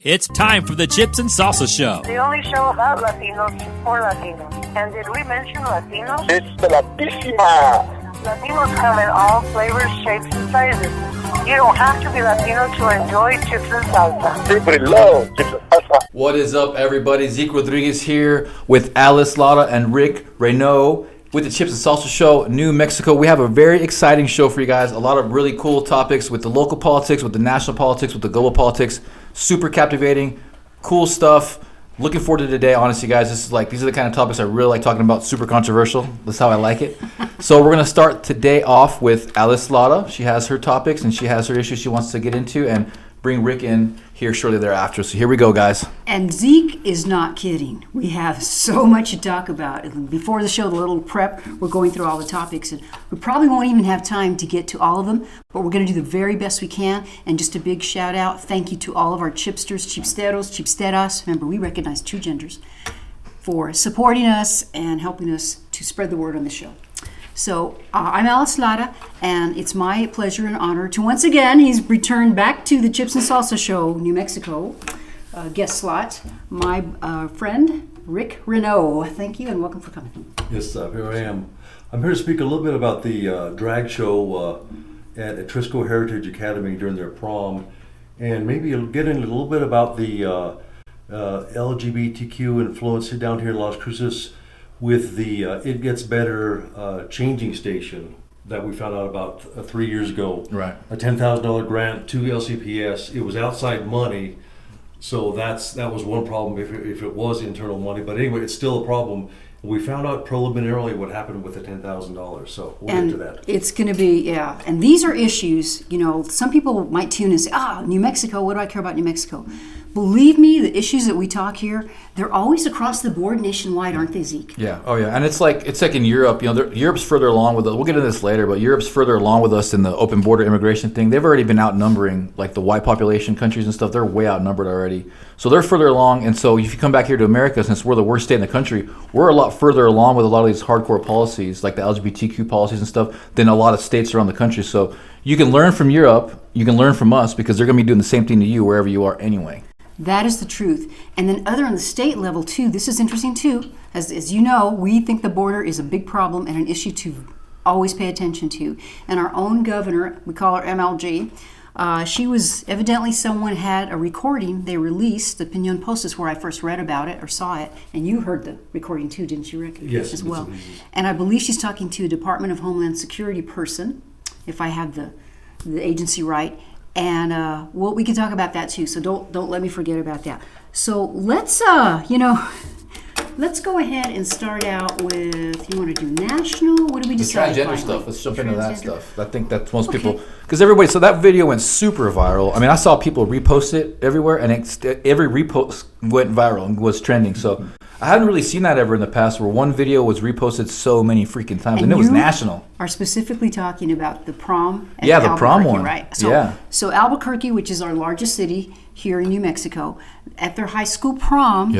It's time for the Chips and Salsa Show. The only show about Latinos for Latinos. And did we mention Latinos? It's the Latísima. Latinos come in all flavors, shapes, and sizes. You don't have to be Latino to enjoy chips and salsa. People love chips and salsa. What is up, everybody? Zeke Rodriguez here with Alice Lara and Rich Reynaud with the Chips and Salsa Show, New Mexico. We have a very exciting show for you guys. A lot of really cool topics with the local politics, with the national politics, with the global politics. Super captivating, cool stuff. Looking forward to today, honestly, guys. These are the kind of topics I really like talking about. Super controversial. That's how I like it. So we're gonna start today off with Alice Lara. She has her topics and she has her issues she wants to get into, and bring Rick in here shortly thereafter. So here we go, guys. And Zeke is not kidding. We have so much to talk about. Before the show, the little prep, we're going through all the topics, and we probably won't even have time to get to all of them, but we're going to do the very best we can. And just a big shout out, thank you to all of our chipsters, chipsteros, chipsteras. Remember, we recognize two genders, for supporting us and helping us to spread the word on the show. So I'm Alice Lara, and it's my pleasure and honor to once again, he's returned back to the Chips and Salsa Show, New Mexico, guest slot, my friend, Rich Reynaud. Thank you and welcome for coming. Yes, here I am. I'm here to speak a little bit about the drag show at Atrisco Heritage Academy during their prom, and maybe get into a little bit about the LGBTQ influence down here in Las Cruces with the It Gets Better changing station that we found out about 3 years ago. Right. A $10,000 grant to LCPS. It was outside money, so that was one problem if it was internal money. But anyway, it's still a problem. We found out preliminarily what happened with the $10,000, so we'll get to that. It's going to be, yeah. And these are issues, some people might tune in and say, New Mexico, what do I care about New Mexico? Believe me, the issues that we talk here, they're always across the board nationwide, aren't they, Zeke? Yeah. Oh, yeah. And it's like in Europe. Europe's further along with us. We'll get into this later, but Europe's further along with us in the open border immigration thing. They've already been outnumbering, like the white population countries and stuff. They're way outnumbered already. So they're further along. And so if you come back here to America, since we're the worst state in the country, we're a lot further along with a lot of these hardcore policies, like the LGBTQ policies and stuff, than a lot of states around the country. So you can learn from Europe. You can learn from us because they're going to be doing the same thing to you wherever you are anyway. That is the truth. And then other on the state level too, this is interesting too. As you know, we think the border is a big problem and an issue to always pay attention to. And our own governor, we call her MLG, she was evidently someone had a recording they released. The Pinon Post is where I first read about it or saw it. And you heard the recording too, didn't you, Rick? Yes. As well. And I believe she's talking to a Department of Homeland Security person, if I have the agency right. And we can talk about that too. So don't let me forget about that. So let's let's go ahead and start out with. You want to do national? What do we decide? The transgender stuff. Let's jump into that stuff. I think that's most people, because everybody. So that video went super viral. I mean, I saw people repost it everywhere, and every repost went viral and was trending. So I hadn't really seen that ever in the past, where one video was reposted so many freaking times, and it was national. Are specifically talking about the prom? The prom one, right? So Albuquerque, which is our largest city here in New Mexico, at their high school prom,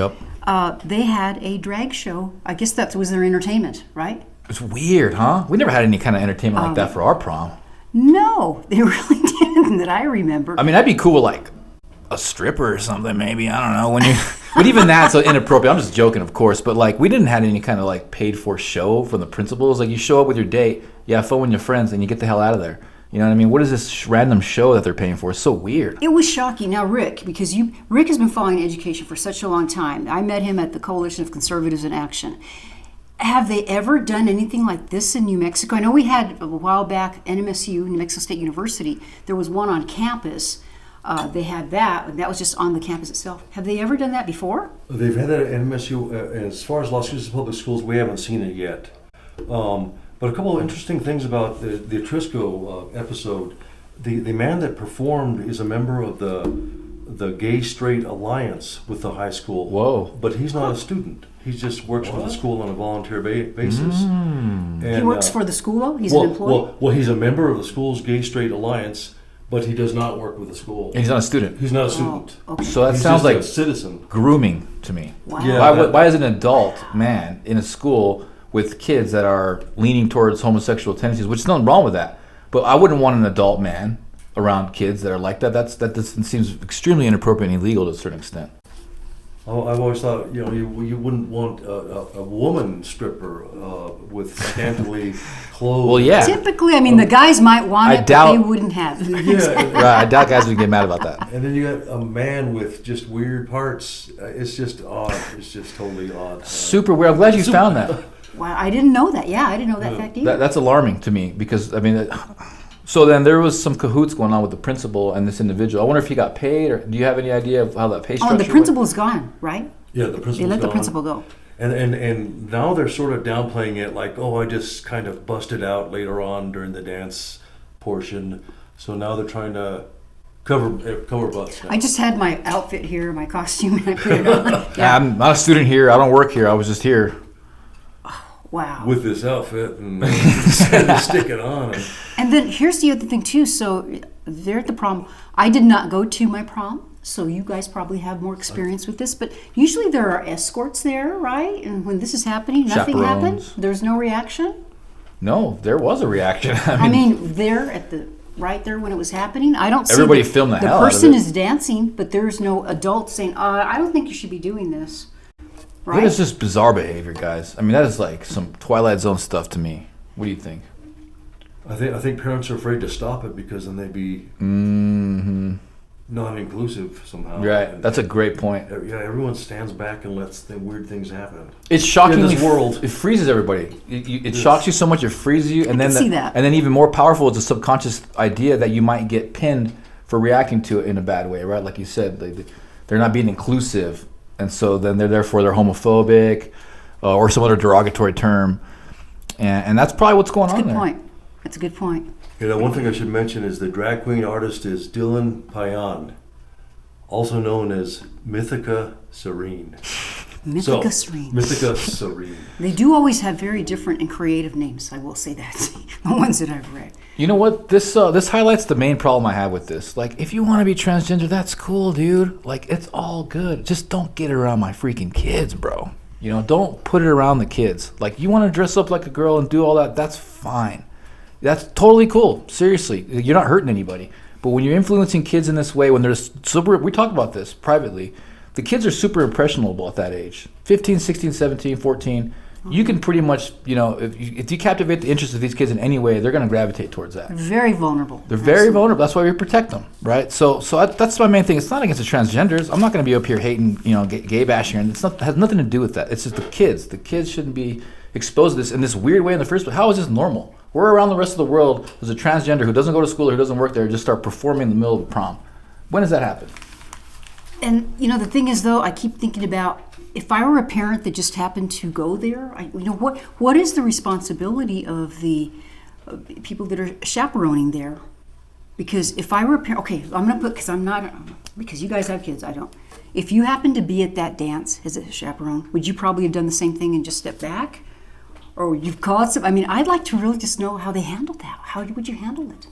they had a drag show. I guess that was their entertainment, right? It's weird, huh? We never had any kind of entertainment like that for our prom. No, they really didn't that I remember. I mean, that'd be cool with like a stripper or something, maybe. I don't know. When you, but even that's inappropriate. I'm just joking, of course. But like, we didn't have any kind of like paid for show from the principals. Like, you show up with your date, you have fun with your friends, and you get the hell out of there. You know what I mean? What is this random show that they're paying for? It's so weird. It was shocking. Now, Rick, because Rick has been following education for such a long time. I met him at the Coalition of Conservatives in Action. Have they ever done anything like this in New Mexico? I know we had a while back NMSU, New Mexico State University. There was one on campus. They had that, and that was just on the campus itself. Have they ever done that before? They've had that at NMSU. As far as Las Cruces Public Schools, we haven't seen it yet. But a couple of interesting things about the Atrisco episode. The man that performed is a member of the Gay Straight Alliance with the high school. Whoa. But he's not a student. He just works for the school on a volunteer basis. And, he works for the school, though? He's an employee? Well, he's a member of the school's Gay Straight Alliance, but he does not work with the school. And he's not a student? He's not a student. Okay. So that he's sounds like a citizen. Grooming to me. Wow. Yeah, Why is an adult man in a school with kids that are leaning towards homosexual tendencies, which is nothing wrong with that. But I wouldn't want an adult man around kids that are like that. That seems extremely inappropriate and illegal to a certain extent. Oh, I've always thought, you wouldn't want a woman stripper with scantily clothed. Well, yeah. Typically, I mean, the guys might want I it, doubt- but they wouldn't have it. Yeah, Right, I doubt guys would get mad about that. and then you got a man with just weird parts. It's just odd. It's just totally odd. Super weird. I'm glad you found that. Wow, I didn't know that. Yeah, I didn't know that fact either. That's alarming to me because, I mean, so then there was some cahoots going on with the principal and this individual. I wonder if he got paid, or do you have any idea of how that pay structure Oh, and the principal's gone, right? Yeah, the principal's They let the gone. principal go. And now they're sort of downplaying it, like, oh, I just kind of busted out later on during the dance portion. So now they're trying to cover butts now. I just had my outfit here, my costume, and I put it on. Yeah, I'm not a student here. I don't work here. I was just here. Wow. With this outfit and stick it on. And then here's the other thing too. So they're at the prom. I did not go to my prom, so you guys probably have more experience with this. But usually there are escorts there, right? And when this is happening, nothing happened. Chaperones. There's no reaction. No, there was a reaction. I mean, there at the right there when it was happening, I don't see Everybody filmed the hell out of person it. is dancing, but there's no adult saying, "I don't think you should be doing this." Right? That is just bizarre behavior, guys. I mean, that is like some Twilight Zone stuff to me. What do you think? I think parents are afraid to stop it because then they'd be non-inclusive somehow. Right. And, That's a great point. yeah, everyone stands back and lets the weird things happen. It's shocking. In this world. It freezes everybody. It shocks you so much. It freezes you, and I then can see that. and then even more powerful is the subconscious idea that you might get pinned for reacting to it in a bad way, right? Like you said, they're not being inclusive, and so then they're homophobic or some other derogatory term, and that's probably what's going on Good there. point. That's a good point. You know, one thing I should mention is the drag queen artist is Dylan Payan, also known as Mythica Serene. Mythica Serene. Mythica Serene. They do always have very different and creative names. I will say that. The ones that I've read. You know what? This highlights the main problem I have with this. Like, if you want to be transgender, that's cool, dude. Like, it's all good. Just don't get it around my freaking kids, bro. You know, don't put it around the kids. Like, you want to dress up like a girl and do all that, that's fine. That's totally cool. Seriously, you're not hurting anybody. But when you're influencing kids in this way, when there's super, we talk about this privately, the kids are super impressionable at that age. 15, 16, 17, 14. You can pretty much, you know, if you captivate the interest of these kids in any way, they're going to gravitate towards that. Very vulnerable. They're very vulnerable. That's why we protect them, right? So that's my main thing. It's not against the transgenders. I'm not going to be up here hating, you know, gay bashing, and it has nothing to do with that. It's just the kids. The kids shouldn't be exposed to this in this weird way in the first place. How is this normal? We're around the rest of the world. There's a transgender who doesn't go to school or who doesn't work there, just start performing in the middle of a prom. When does that happen? And you know, the thing is, though, I keep thinking about if I were a parent that just happened to go there. What is the responsibility of the people that are chaperoning there? Because if I were a parent, okay, I'm gonna put because you guys have kids, I don't. If you happen to be at that dance as a chaperone, would you probably have done the same thing and just step back, or would you call it some? I mean, I'd like to really just know how they handled that. How would you handle it?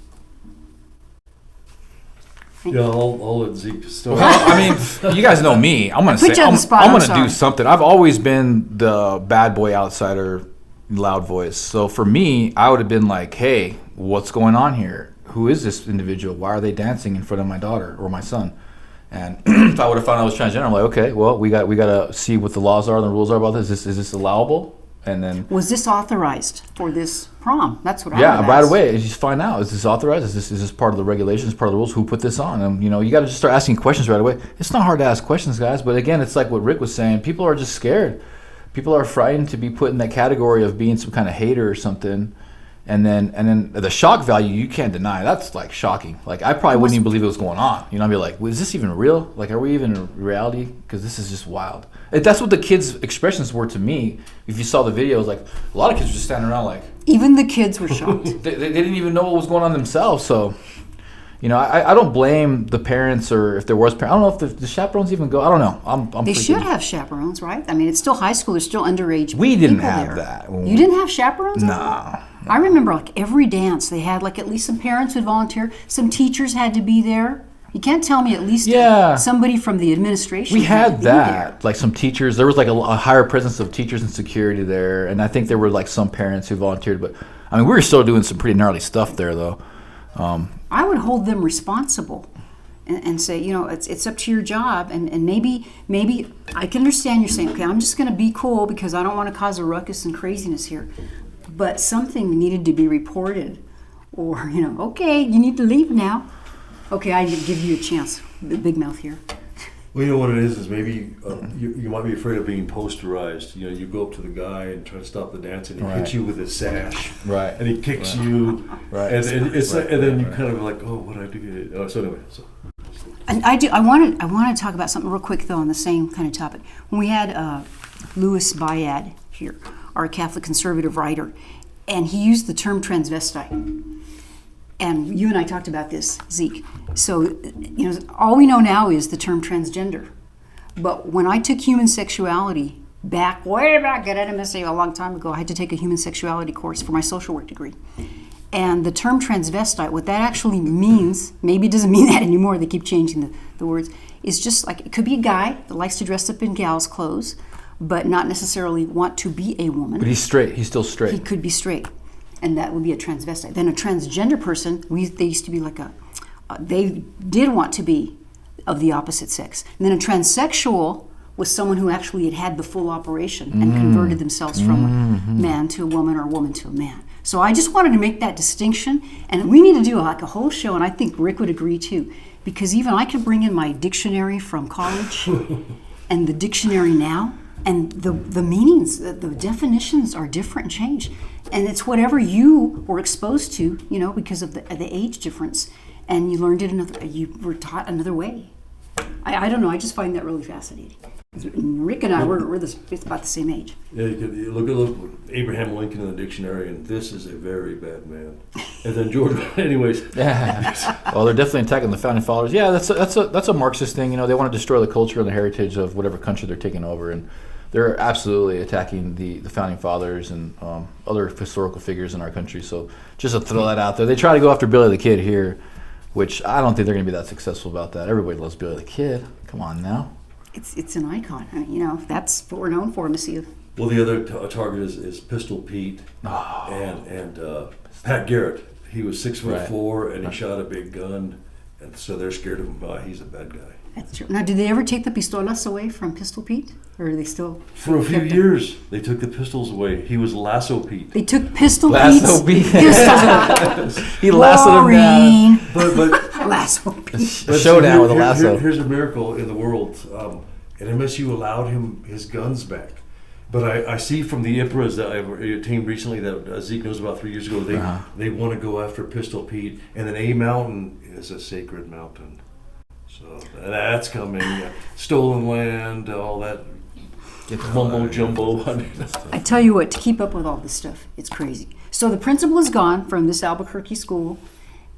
Yeah, I'll let Zeke start. Well, I mean, you guys know me. I'm gonna put say you on the spot, I'm I'm gonna sorry. do something. I've always been the bad boy outsider, loud voice. So for me, I would have been like, "Hey, what's going on here? Who is this individual? Why are they dancing in front of my daughter or my son?" And if I would have found out I was transgender, I'm like, "Okay, well, we got to see what the laws are and the rules are about this. Is this allowable?" And then Was this authorized for this prom? That's what I yeah, would right ask. away, you just find out, is this authorized? Is this part of the regulations, part of the rules? Who put this on? And you know, you got to just start asking questions right away. It's not hard to ask questions, guys, but again, it's like what Rick was saying. People are just scared. People are frightened to be put in that category of being some kind of hater or something. And then the shock value, you can't deny. That's like shocking. Like, I probably wouldn't even believe it was going on. You know, I'd be like, well, is this even real? Like, are we even in reality? Because this is just wild. That's what the kids' expressions were to me. If you saw the videos, like, a lot of kids were just standing around like, Even the kids were shocked. they didn't even know what was going on themselves. So, you know, I don't blame the parents, or if there was parents. I don't know if the chaperones even go. I don't know. I'm They freaking- should have chaperones, right? I mean, it's still high school. There's still underage We didn't people have there. that. You didn't have chaperones? No. I remember like every dance they had like at least some parents would volunteer. Some teachers had to be there. You can't tell me at least Yeah. somebody from the administration We had to had be that, there. like some teachers. There was like a higher presence of teachers and security there, and I think there were like some parents who volunteered. But I mean, we were still doing some pretty gnarly stuff there, though. I would hold them responsible and say, it's up to your job. And maybe I can understand you're saying, okay, I'm just going to be cool because I don't want to cause a ruckus and craziness here. But something needed to be reported. Or, okay, you need to leave now. Okay, I give you a chance. Big mouth here. Well, you know what it is maybe you might be afraid of being posterized. You go up to the guy and try to stop the dance, and he hits you with his sash, right? And he kicks you, right? And then you kind of like, oh, what did I do? So anyway, And I want to talk about something real quick though on the same kind of topic. When we had Louis Bayad here, our Catholic conservative writer, and he used the term transvestite. And you and I talked about this, Zeke. So, all we know now is the term transgender. But when I took human sexuality way back at NMSA a long time ago, I had to take a human sexuality course for my social work degree. And the term transvestite, what that actually means, maybe it doesn't mean that anymore, they keep changing the words, is just like, it could be a guy that likes to dress up in gal's clothes, but not necessarily want to be a woman. But he's straight. He's still straight. He could be straight. And that would be a transvestite. Then a transgender person, they used to be like they did want to be of the opposite sex. And then a transsexual was someone who actually had the full operation and converted themselves from a man to a woman or a woman to a man. So I just wanted to make that distinction. And we need to do a whole show, and I think Rick would agree too, because even I could bring in my dictionary from college and the dictionary now, and the meanings, the definitions are different and change. And it's whatever you were exposed to, because of the age difference, and you learned it you were taught another way. I don't know. I just find that really fascinating. Rick and I, we're about the same age. Yeah, you look Abraham Lincoln in the dictionary, and this is a very bad man. And then George, anyways. Yeah. Well, they're definitely attacking the founding fathers. Yeah, that's a Marxist thing. They want to destroy the culture and the heritage of whatever country they're taking over, and they're absolutely attacking the founding fathers and other historical figures in our country. So just to throw that out there, they try to go after Billy the Kid here, which I don't think they're going to be that successful about that. Everybody loves Billy the Kid. Come on now. It's an icon. That's what we're known for, Missy. Well, the other target is Pistol Pete and Pat Garrett. He was 6'4" and he shot a big gun, and so they're scared of him. He's a bad guy. That's true. Now, did they ever take the pistolas away from Pistol Pete? Or are they still... For a few years, they took the pistols away. He was Lasso Pete. They took Pistol Lasso Pete's Pete. pistols away. He lassoed him down. But Lasso Pete. A showdown with a lasso. Here's a miracle in the world. And MSU allowed him his guns back. But I see from the IPRAs that I've obtained recently that Zeke knows about 3 years ago, they want to go after Pistol Pete. And then A Mountain is a sacred mountain. So that's coming. Stolen land, all that mumbo jumbo. I tell you what, to keep up with all this stuff, it's crazy. So the principal is gone from this Albuquerque school.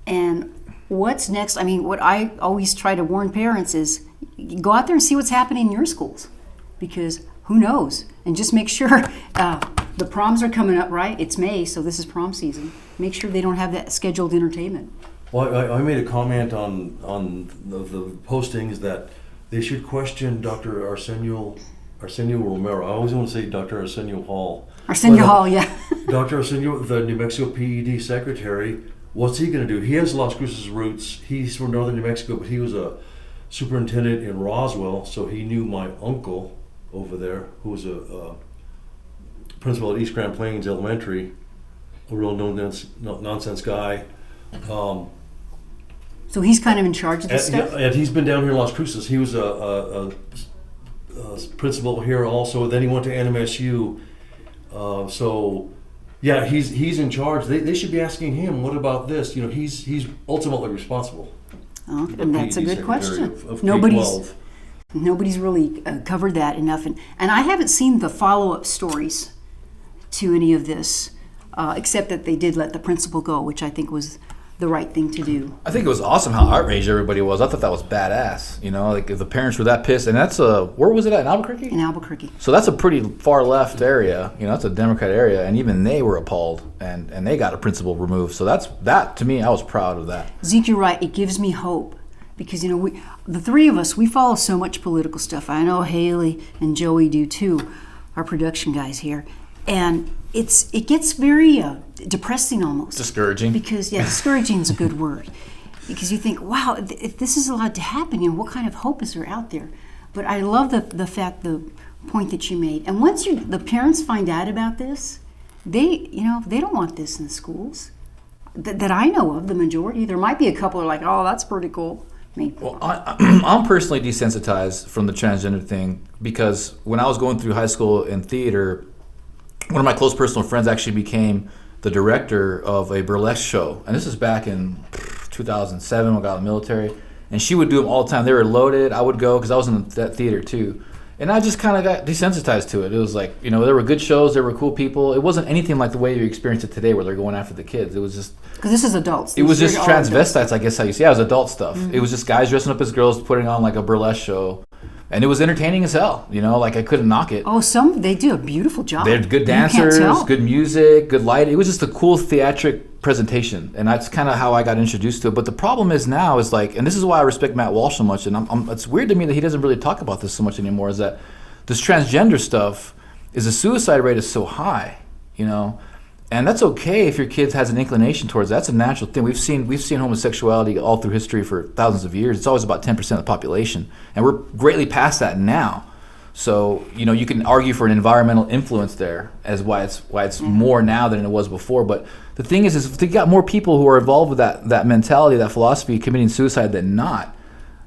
And what's next? What I always try to warn parents is go out there and see what's happening in your schools. Because who knows? And just make sure the proms are coming up, right? It's May, so this is prom season. Make sure they don't have that scheduled entertainment. Well, I made a comment on the postings that they should question Dr. Arsenio Romero. I always want to say Dr. Arsenio Hall. Hall, yeah. Dr. Arsenio, the New Mexico PED secretary, what's he going to do? He has Las Cruces roots. He's from northern New Mexico, but he was a superintendent in Roswell, so he knew my uncle over there, who was a principal at East Grand Plains Elementary, a real no-nonsense guy. So he's kind of in charge of this stuff? And he's been down here in Las Cruces. He was a principal here also. Then he went to NMSU. He's in charge. They should be asking him, what about this? He's ultimately responsible. Oh, and that's a good question. Of Nobody's really covered that enough. And I haven't seen the follow-up stories to any of this, except that they did let the principal go, which I think was the right thing to do. I think it was awesome how outraged everybody was. I thought that was badass. If the parents were that pissed, and that's where was it at, in Albuquerque? In Albuquerque. So that's a pretty far left area. That's a Democrat area, and even they were appalled, and they got a principal removed. So that to me, I was proud of that. Zeke, you're right. It gives me hope because the three of us, we follow so much political stuff. I know Haley and Joey do too, our production guys here. And it gets very depressing almost. Discouraging. Because, discouraging is a good word. Because you think, wow, if this is allowed to happen, what kind of hope is there out there? But I love the point that you made. And once the parents find out about this, they don't want this in the schools. That I know of, the majority. There might be a couple who are like, oh, that's pretty cool. Well, I'm personally desensitized from the transgender thing because when I was going through high school in theater, one of my close personal friends actually became the director of a burlesque show. And this is back in 2007 when I got out of the military. And she would do them all the time. They were loaded. I would go because I was in that theater too. And I just kind of got desensitized to it. It was like, there were good shows, there were cool people. It wasn't anything like the way you experience it today where they're going after the kids. It was just... Because this is adults. It was just transvestites, I guess how you see it. Yeah, it was adult stuff. Mm-hmm. It was just guys dressing up as girls, putting on like a burlesque show. And it was entertaining as hell, like I couldn't knock it. Oh, they do a beautiful job. They're good dancers, good music, good light. It was just a cool theatric presentation. And that's kind of how I got introduced to it. But the problem is now is like, and this is why I respect Matt Walsh so much, and it's weird to me that he doesn't really talk about this so much anymore, is that this transgender stuff is the suicide rate is so high, and that's okay if your kid has an inclination towards that. That's a natural thing. We've seen homosexuality all through history for thousands of years. It's always about 10% of the population, and we're greatly past that now. So you can argue for an environmental influence there as why it's more now than it was before. But the thing is if you got more people who are involved with that mentality, that philosophy, committing suicide than not.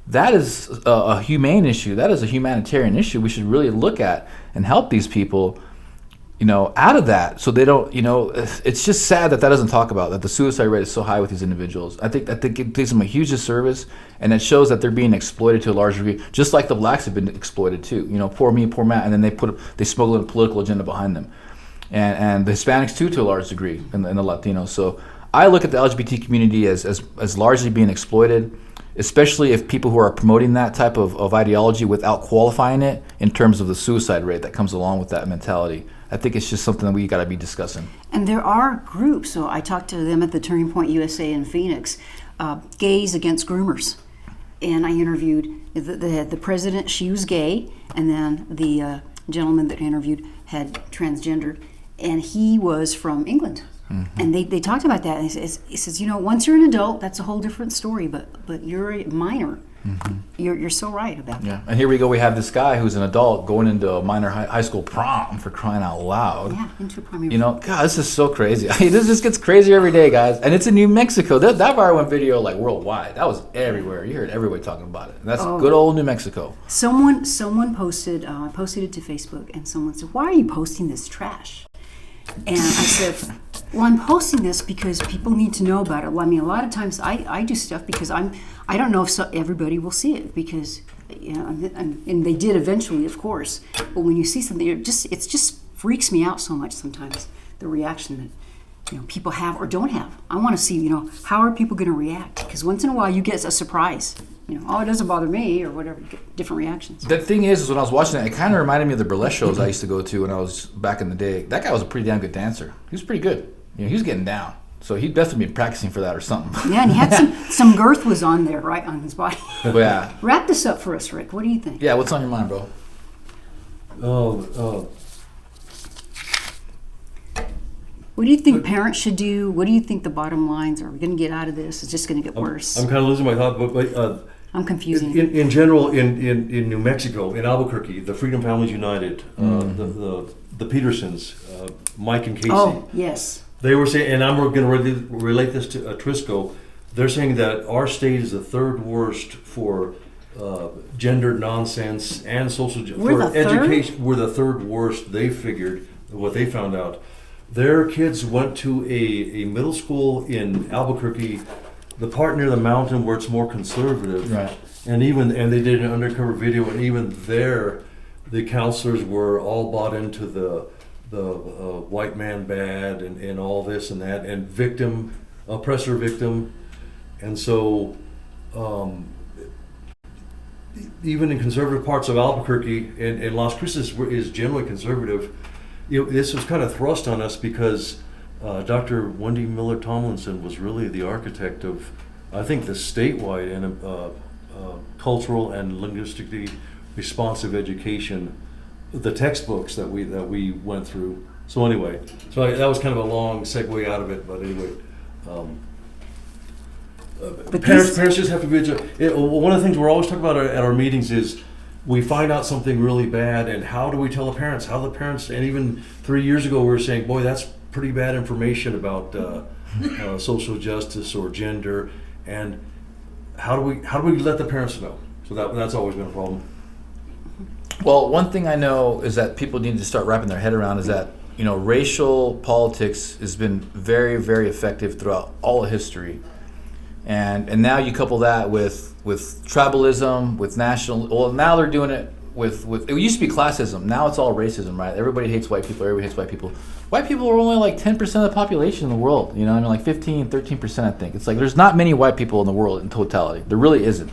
That is a humane issue. That is a humanitarian issue. We should really look at and help these people, out of that, so they don't. It's just sad that doesn't talk about that. The suicide rate is so high with these individuals. I think it does them a huge disservice, and it shows that they're being exploited to a large degree, just like the blacks have been exploited too. Poor me, poor Matt, and then they smuggle a political agenda behind them, and the Hispanics too to a large degree, and the Latinos. So I look at the LGBT community as largely being exploited, especially if people who are promoting that type of ideology without qualifying it in terms of the suicide rate that comes along with that mentality. I think it's just something that we got to be discussing. And there are groups, so I talked to them at the Turning Point USA in Phoenix, Gays Against Groomers. And I interviewed the president, she was gay, and then the gentleman that I interviewed had transgendered, and he was from England. Mm-hmm. And they talked about that. And he says, once you're an adult, that's a whole different story. But you're a minor. Mm-hmm. You're so right about that. Yeah. And here we go. We have this guy who's an adult going into a minor high school prom, for crying out loud. Yeah, into a prom. God, this is so crazy. This just gets crazier every day, guys. And it's in New Mexico. That viral went video like worldwide. That was everywhere. You heard everybody talking about it. And that's good old New Mexico. Someone posted it to Facebook, and someone said, "Why are you posting this trash?" And I said, well, I'm posting this because people need to know about it. Well, I mean, a lot of times I do stuff because I don't know if everybody will see it because, and they did eventually, of course. But when you see something, it just freaks me out so much sometimes, the reaction that, people have or don't have. I want to see, how are people going to react? Because once in a while you get a surprise. It doesn't bother me or whatever, different reactions. The thing is when I was watching that, it kind of reminded me of the burlesque shows I used to go to when I was back in the day. That guy was a pretty damn good dancer. He was pretty good. He was getting down. So he'd definitely been practicing for that or something. Yeah, and he had some girth was on there, right, on his body. Yeah. Wrap this up for us, Rick. What do you think? Yeah, what's on your mind, bro? What do you think parents should do? What do you think the bottom lines are? We going to get out of this? It's just going to get worse. I'm kind of losing my thought, but I'm confusing. In general, in New Mexico, in Albuquerque, the Freedom Families United, the Petersons, Mike and Casey. Oh, yes. They were saying, and I'm going to relate this to Trisco. They're saying that our state is the third worst for gendered nonsense and social education. We're the third worst. They figured what they found out. Their kids went to a middle school in Albuquerque, the part near the mountain where it's more conservative. Right. And they did an undercover video, and even there, the counselors were all bought into the white man bad and all this and that, and oppressor victim. And so even in conservative parts of Albuquerque and Las Cruces is generally conservative, this was kind of thrust on us because Dr. Wendy Miller Tomlinson was really the architect of, I think, the statewide and cultural and linguistically responsive education. The textbooks that we went through So anyway, that was kind of a long segue out of it, but anyway. Parents just have to be one of the things we're always talking about at our meetings is we find out something really bad, and how do we tell the parents? How the parents, and even 3 years ago we were saying, boy, that's pretty bad information about social justice or gender, and how do we let the parents know? So that's always been a problem. Well, one thing I know is that people need to start wrapping their head around is that, racial politics has been very, very effective throughout all of history. And now you couple that with tribalism, with now they're doing it with it used to be classism. Now it's all racism, right? Everybody hates white people, everybody hates white people. White people are only like 10% of the population in the world, like 15, 13%, I think. It's like there's not many white people in the world in totality. There really isn't.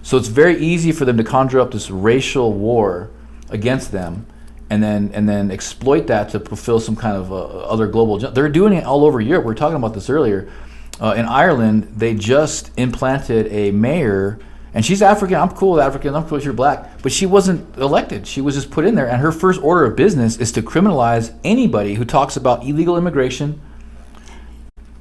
So it's very easy for them to conjure up this racial war against them and then exploit that to fulfill some kind of other global agenda. They're doing it all over Europe. We were talking about this earlier. In Ireland, they just implanted a mayor, and she's African. I'm cool with African. I'm cool with you're black. But she wasn't elected. She was just put in there, and her first order of business is to criminalize anybody who talks about illegal immigration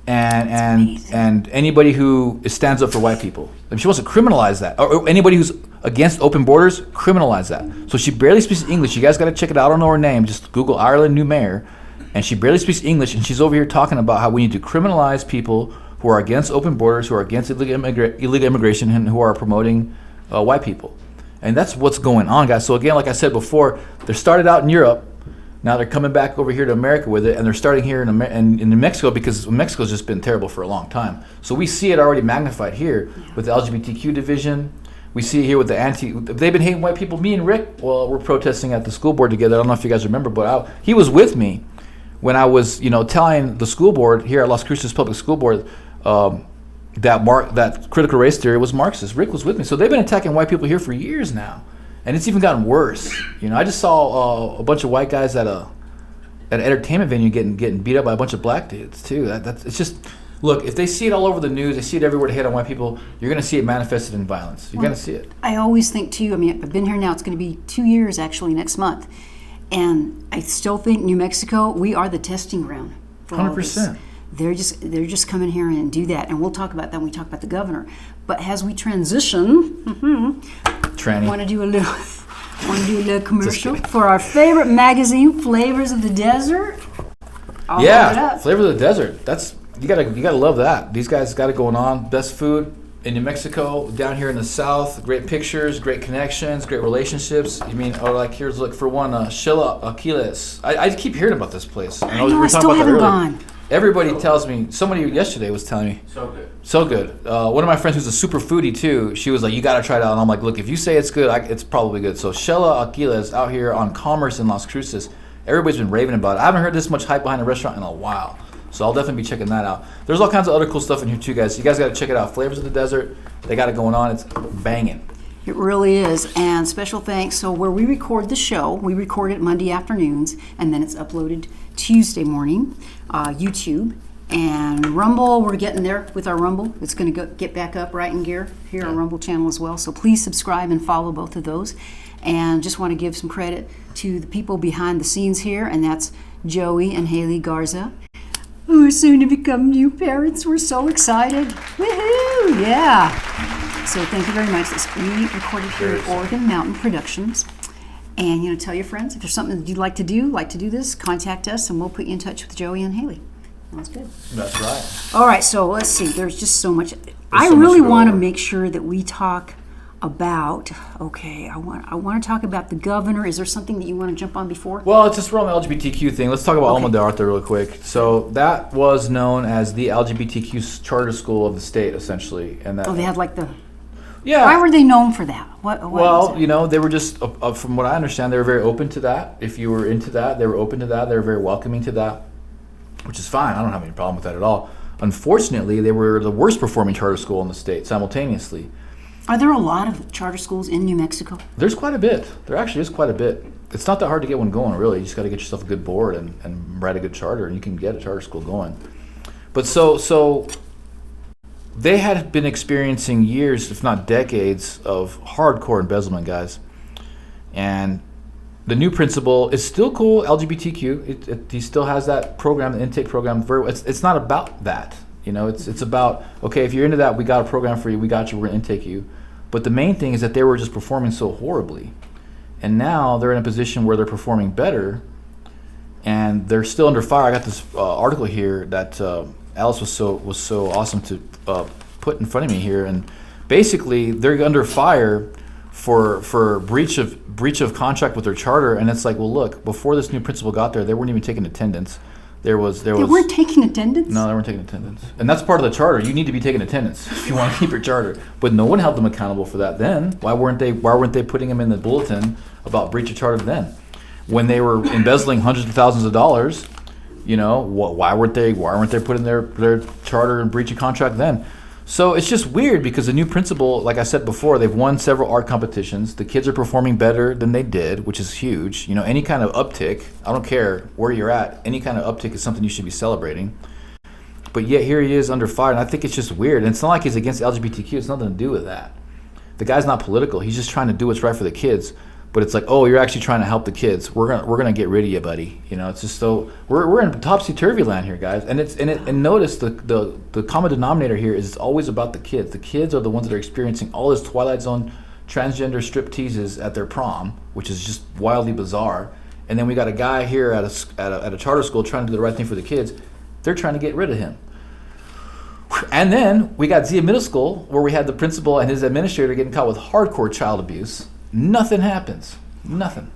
and anybody who stands up for white people. I mean, she wants to criminalize that. Or anybody who's against open borders, criminalize that. So she barely speaks English. You guys got to check it out. I don't know her name. Just Google Ireland new mayor. And she barely speaks English, and she's over here talking about how we need to criminalize people who are against open borders, who are against illegal immigration, and who are promoting white people. And that's what's going on, guys. So again, like I said before, they started out in Europe. Now they're coming back over here to America with it, and they're starting here in Mexico, because Mexico's just been terrible for a long time. So we see it already magnified here with the LGBTQ division. We see it here with they've been hating white people. Me and Rick, well, we're protesting at the school board together. I don't know if you guys remember, but he was with me when I was, telling the school board here at Las Cruces Public School Board that critical race theory was Marxist. Rick was with me. So they've been attacking white people here for years now. And it's even gotten worse. I just saw a bunch of white guys at an entertainment venue getting beat up by a bunch of black dudes too. It's just, look, if they see it all over the news, they see it everywhere to hate on white people, you're going to see it manifested in violence. You're going to see it. I always think too, I've been here now, it's going to be 2 years actually next month. And I still think New Mexico, we are the testing ground for 100%. They're just coming here and do that, and we'll talk about that when we talk about the governor. But as we transition, want to do a little commercial for our favorite magazine, Flavors of the Desert. Flavors of the Desert. That's you gotta love that. These guys got it going on. Best food in New Mexico, down here in the South. Great pictures, great connections, great relationships. Here's for one, Sheila Aquiles. I keep hearing about this place. I still haven't gone. Everybody tells me, somebody yesterday was telling me. So good. One of my friends who's a super foodie too, she was like, you gotta try it out. And I'm like, look, if you say it's good, it's probably good. So Sheila Aquiles out here on Commerce in Las Cruces, everybody's been raving about it. I haven't heard this much hype behind a restaurant in a while. So I'll definitely be checking that out. There's all kinds of other cool stuff in here too, guys. So you guys gotta check it out. Flavors of the Desert, they got it going on. It's banging. It really is. And special thanks. So where we record the show, we record it Monday afternoons, and then it's uploaded Tuesday morning, YouTube. And Rumble, we're getting there with our Rumble. It's going to get back up right in gear here on Rumble channel as well. So please subscribe and follow both of those. And just want to give some credit to the people behind the scenes here, and that's Joey and Haley Garza, who are soon to become new parents. We're so excited. Woohoo! Yeah. So thank you very much. We recorded here at Oregon Mountain Productions. And, tell your friends, if there's something that you'd like to do this, contact us, and we'll put you in touch with Joey and Haley. That's good. That's right. All right, so let's see. There's just so much. I really want to make sure that we talk about, I want to talk about the governor. Is there something that you want to jump on before? Well, it's just around the LGBTQ thing. Let's talk about Alma de Arte real quick. So that was known as the LGBTQ charter school of the state, essentially. And that, they had the... Yeah. Why were they known for that? What they were just, from what I understand, they were very open to that. If you were into that, they were open to that. They were very welcoming to that, which is fine. I don't have any problem with that at all. Unfortunately, they were the worst performing charter school in the state simultaneously. Are there a lot of charter schools in New Mexico? There's quite a bit. There actually is quite a bit. It's not that hard to get one going, really. You just got to get yourself a good board and write a good charter, and you can get a charter school going. But so they had been experiencing years, if not decades, of hardcore embezzlement, guys. And the new principal is still cool, LGBTQ. He still has that program, the intake program. It's not about that. You know, it's about, okay, if you're into that, we got a program for you, we got you, we're going to intake you. But the main thing is that they were just performing so horribly. And now they're in a position where they're performing better, and they're still under fire. I got this article here that Alice was so awesome to put in front of me here, and basically they're under fire for breach of contract with their charter. And it's like, well, look, before this new principal got there, they weren't even taking attendance. They weren't taking attendance? No, they weren't taking attendance. And that's part of the charter. You need to be taking attendance if you want to keep your charter. But no one held them accountable for that then. Why weren't they putting them in the bulletin about breach of charter then? When they were embezzling hundreds of thousands of dollars, you know, why weren't they putting their charter and breach of contract then? So it's just weird because the new principal, like I said before, they've won several art competitions. The kids are performing better than they did, which is huge. You know, any kind of uptick, I don't care where you're at, any kind of uptick is something you should be celebrating. But yet here he is under fire, and I think it's just weird. And it's not like he's against LGBTQ. It's nothing to do with that. The guy's not political. He's just trying to do what's right for the kids. But it's like, oh, you're actually trying to help the kids. We're gonna get rid of you, buddy. You know, it's just so we're in topsy-turvy land here, guys. And notice the common denominator here is it's always about the kids. The kids are the ones that are experiencing all this Twilight Zone transgender strip teases at their prom, which is just wildly bizarre. And then we got a guy here at a charter school trying to do the right thing for the kids. They're trying to get rid of him. And then we got Zia Middle School, where we had the principal and his administrator getting caught with hardcore child abuse. Nothing happens. Nothing.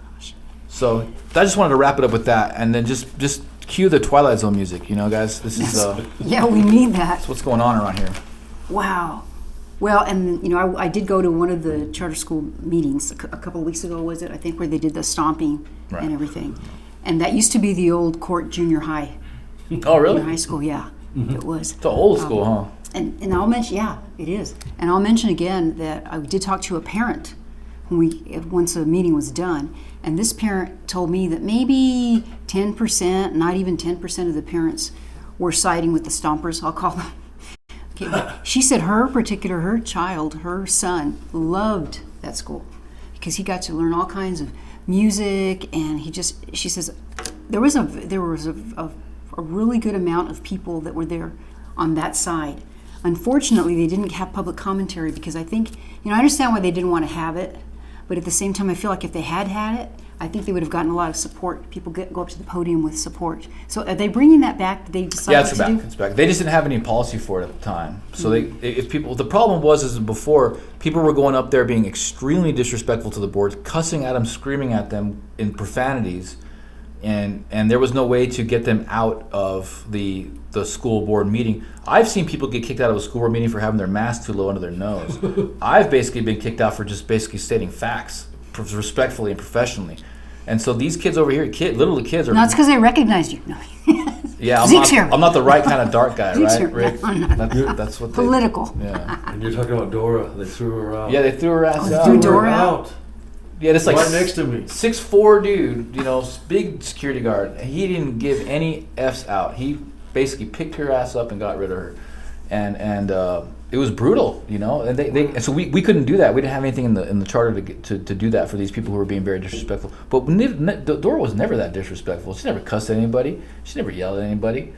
So I just wanted to wrap it up with that, and then just cue the Twilight Zone music, you know, guys. This is yeah, we need that. That's what's going on around here. Wow. Well, and you know, I did go to one of the charter school meetings a couple of weeks ago, was it? I think where they did the stomping and everything, and that used to be the old Court Junior High. Oh, really? Junior high school, yeah, it was. It's the old school, huh? And I'll mention, yeah, it is. And I'll mention again that I did talk to a parent once the meeting was done, and this parent told me that maybe 10%, not even 10% of the parents were siding with the stompers, I'll call them. Okay, but she said her child, her son, loved that school because he got to learn all kinds of music, and she says there was a really good amount of people that were there on that side. Unfortunately, they didn't have public commentary because I think, you know, I understand why they didn't want to have it. But at the same time, I feel like if they had it, I think they would have gotten a lot of support. People go up to the podium with support. So are they bringing that back? Did they decide it's back. They just didn't have any policy for it at the time. So the problem was before, people were going up there being extremely disrespectful to the boards, cussing at them, screaming at them in profanities, and there was no way to get them out of the school board meeting. I've seen people get kicked out of a school board meeting for having their mask too low under their nose. I've basically been kicked out for just basically stating facts respectfully and professionally. And so these kids over here, little kids are... No, it's because they recognized you. No. Yeah, I'm not the right kind of dark guy, right, Rick? That's what political. Yeah. And you're talking about Dora. They threw her out. Yeah, they threw her ass out. Threw Dora out? Yeah, it's like right next to me. 6'4" dude, you know, big security guard. He didn't give any F's out. He basically picked her ass up and got rid of her, and it was brutal, you know. And so we couldn't do that. We didn't have anything in the charter to do that for these people who were being very disrespectful. But Dora was never that disrespectful. She never cussed at anybody. She never yelled at anybody.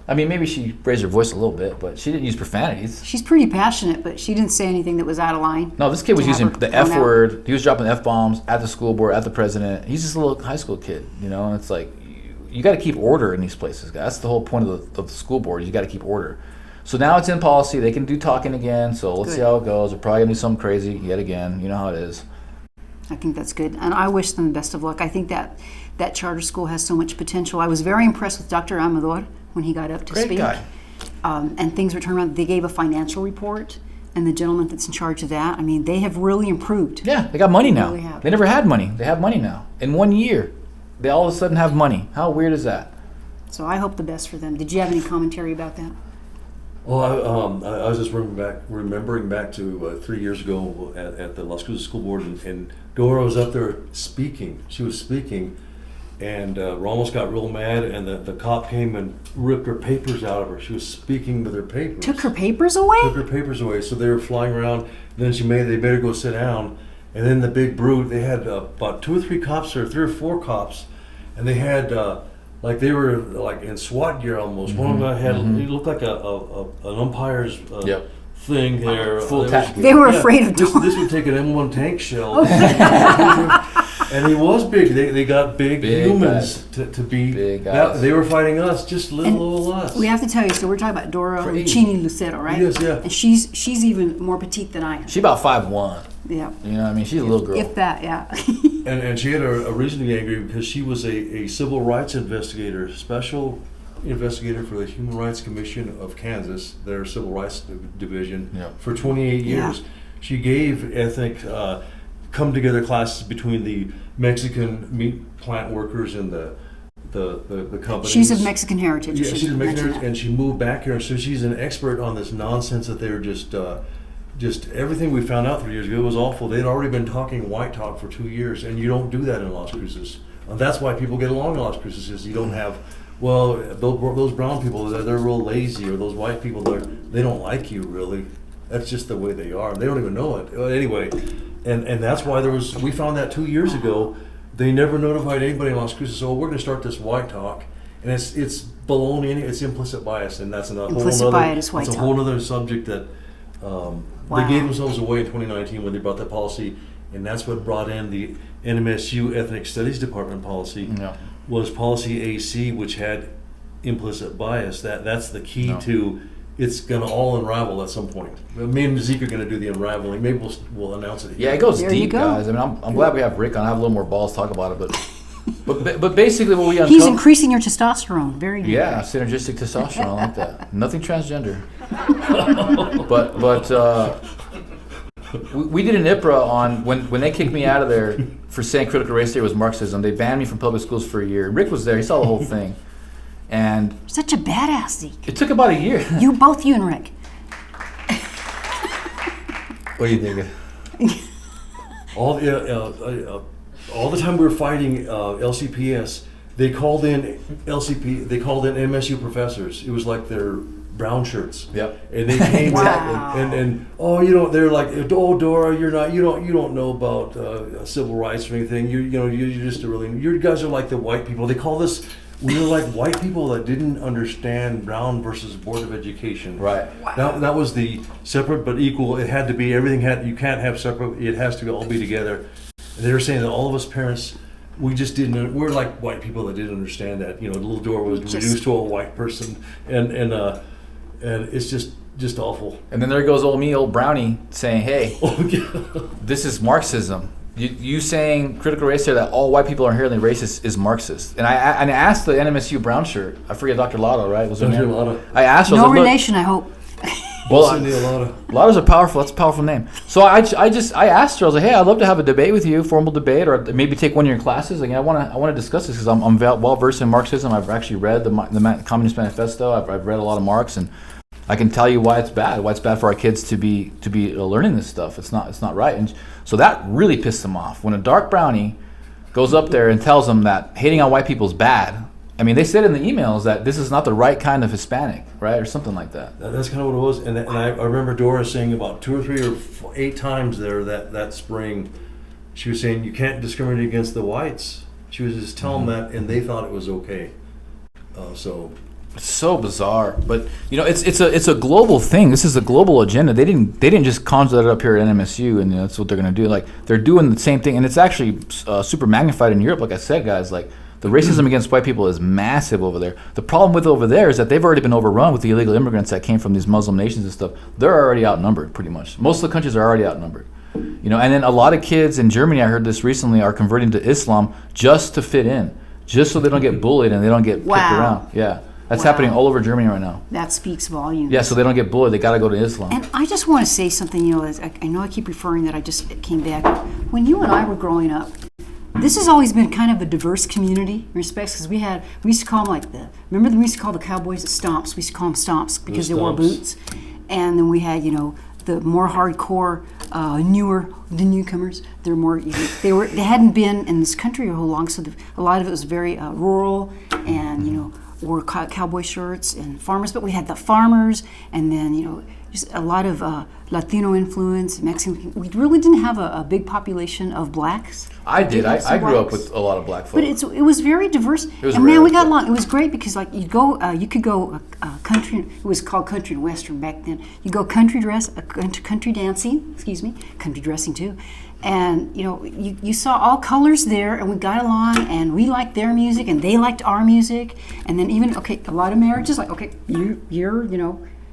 I mean, maybe she raised her voice a little bit, but she didn't use profanities. She's pretty passionate, but she didn't say anything that was out of line. No, this kid was using the F word. He was dropping F-bombs at the school board, at the president. He's just a little high school kid, you know, and it's like, you got to keep order in these places, guys. That's the whole point of the school board. You got to keep order. So now it's in policy. They can do talking again. So let's see how it goes. They're probably gonna do something crazy yet again. You know how it is. I think that's good, and I wish them the best of luck. I think that charter school has so much potential. I was very impressed with Dr. Amador when he got up to speak. Great guy. And things were turned around. They gave a financial report, and the gentleman that's in charge of that, I mean, they have really improved. Yeah, they got money now. Really have. They never had money. They have money now. In 1 year, they all of a sudden have money. How weird is that? So I hope the best for them. Did you have any commentary about that? Well, I was just remembering back to 3 years ago at the Las Cruces School Board, and Dora was up there speaking. She was speaking, and Ramos got real mad, and the cop came and ripped her papers out of her. She was speaking with her papers. Took her papers away? Took her papers away. So they were flying around. And then they made her go sit down, And then the big brute, they had about 2 or 3 cops, or 3 or 4 cops, and they had like they were like in SWAT gear almost. One of them had he looked like an umpire's thing there. Full tack. They were afraid of dogs. This would take an M1 tank shell. And he was big. They got big humans to be. Big guys. They were fighting us, just little old us. We have to tell you, so we're talking about Dora Lucchini Lucero, right? Yes, yeah. And she's even more petite than I am. She about 5'1". Yeah. You know what I mean? She's a little girl. If that, yeah. And she had a reason to be angry because she was a civil rights investigator, special investigator for the Human Rights Commission of Kansas, their civil rights division, for 28 years. Yeah. She gave ethnic come together classes between the Mexican meat plant workers and the companies. She's of Mexican heritage. Yeah, she's of Mexican heritage, and she moved back here, so she's an expert on this nonsense that they were just everything we found out 3 years ago was awful. They'd already been talking white talk for 2 years, and you don't do that in Las Cruces. And that's why people get along in Las Cruces, is you don't have, well, those brown people, they're real lazy, or those white people, they don't like you, really. That's just the way they are. They don't even know it. Anyway, and that's why we found that 2 years ago. They never notified anybody in Las Cruces, so we're going to start this white talk. And it's baloney, it's implicit bias, and that's Implicit bias, white it's a talk. whole other subject that they gave themselves away in 2019 when they brought that policy, and that's what brought in the NMSU Ethnic Studies Department policy, was policy AC, which had implicit bias. That's the key to, it's going to all unravel at some point. Me and Zeke are going to do the unraveling. Maybe we'll announce it here. Yeah, it goes There you deep, go. guys. I mean, I'm glad we have Rick on. I have a little more balls to talk about it, but basically what we uncovered. He's increasing your testosterone. Very good. Yeah, synergistic testosterone. I like that. Nothing transgender. but we did an IPRA on when they kicked me out of there for saying critical race theory was Marxism. They banned me from public schools for a year. Rick was there. He saw the whole thing, and Such a badass, Zeke. it took about a year. You and Rick. What do you think? All the time we were fighting LCPS, they called in MSU professors. It was like their brown shirts. Yep. And they came Wow. and they're like, oh, Dora, you don't know about civil rights or anything. You're just you guys are like the white people. They call us. We were like white people that didn't understand Brown versus Board of Education. Right. That was the separate but equal. It had to be, you can't have separate, it has to all be together. And they were saying that all of us parents, we're like white people that didn't understand that. Little Dora was reduced to a white person. And it's just awful. And then there goes old Brownie saying, hey, Oh, yeah. this is Marxism. You saying critical race theory that all white people are inherently racist is Marxist. And I asked the NMSU brown shirt, I forget Dr. Lotto, right? Was her Dr. name? Lotto. I asked her, I No was like, relation, I hope. well, Cindy Lotto. Lotto's that's a powerful name. So I asked her, I was like, hey, I'd love to have a debate with you, formal debate, or maybe take one of your classes. Like, I want to discuss this because I'm well versed in Marxism. I've actually read the Communist Manifesto. I've read a lot of Marx, and I can tell you why it's bad for our kids to be learning this stuff. It's not right. And so that really pissed them off. When a dark brownie goes up there and tells them that hating on white people is bad. I mean, they said in the emails that this is not the right kind of Hispanic, right? Or something like that. That's kind of what it was. And I remember Dora saying about 2 or 3 or 8 times there that spring, she was saying you can't discriminate against the whites. She was just telling them that, and they thought it was okay. It's so bizarre, but it's a global thing. This is a global agenda. They didn't just conjure that up here at NMSU, and that's what they're going to do. Like, they're doing the same thing, and it's actually super magnified in Europe. Like I said, guys, like the racism against white people is massive over there. The problem with over there is that they've already been overrun with the illegal immigrants that came from these Muslim nations and stuff. They're already outnumbered, pretty much. Most of the countries are already outnumbered. And then a lot of kids in Germany, I heard this recently, are converting to Islam just to fit in, just so they don't get bullied and they don't get kicked around. Yeah. That's happening all over Germany right now. That speaks volumes. Yeah, so they don't get bullied. They got to go to Islam. And I just want to say something, I know I keep referring that I just came back. When you and I were growing up, this has always been kind of a diverse community in respects, because we used to call them remember we used to call the cowboys the stomps. We used to call them stomps because they wore boots. And then we had, the more hardcore, the newcomers. They're more, they hadn't been in this country a whole long, so a lot of it was very rural, and, wore cowboy shirts and farmers, but we had the farmers, and then just a lot of Latino influence, Mexican. We really didn't have a big population of blacks. I did. I grew up blacks. with a lot of black folk. But it was very diverse. was And man, rare, we got but- along. It was great because like you could go country. It was called country and western back then. You go country dancing. Excuse me, country dressing too. And you saw all colors there, and we got along, and we liked their music, and they liked our music, and then even a lot of marriages like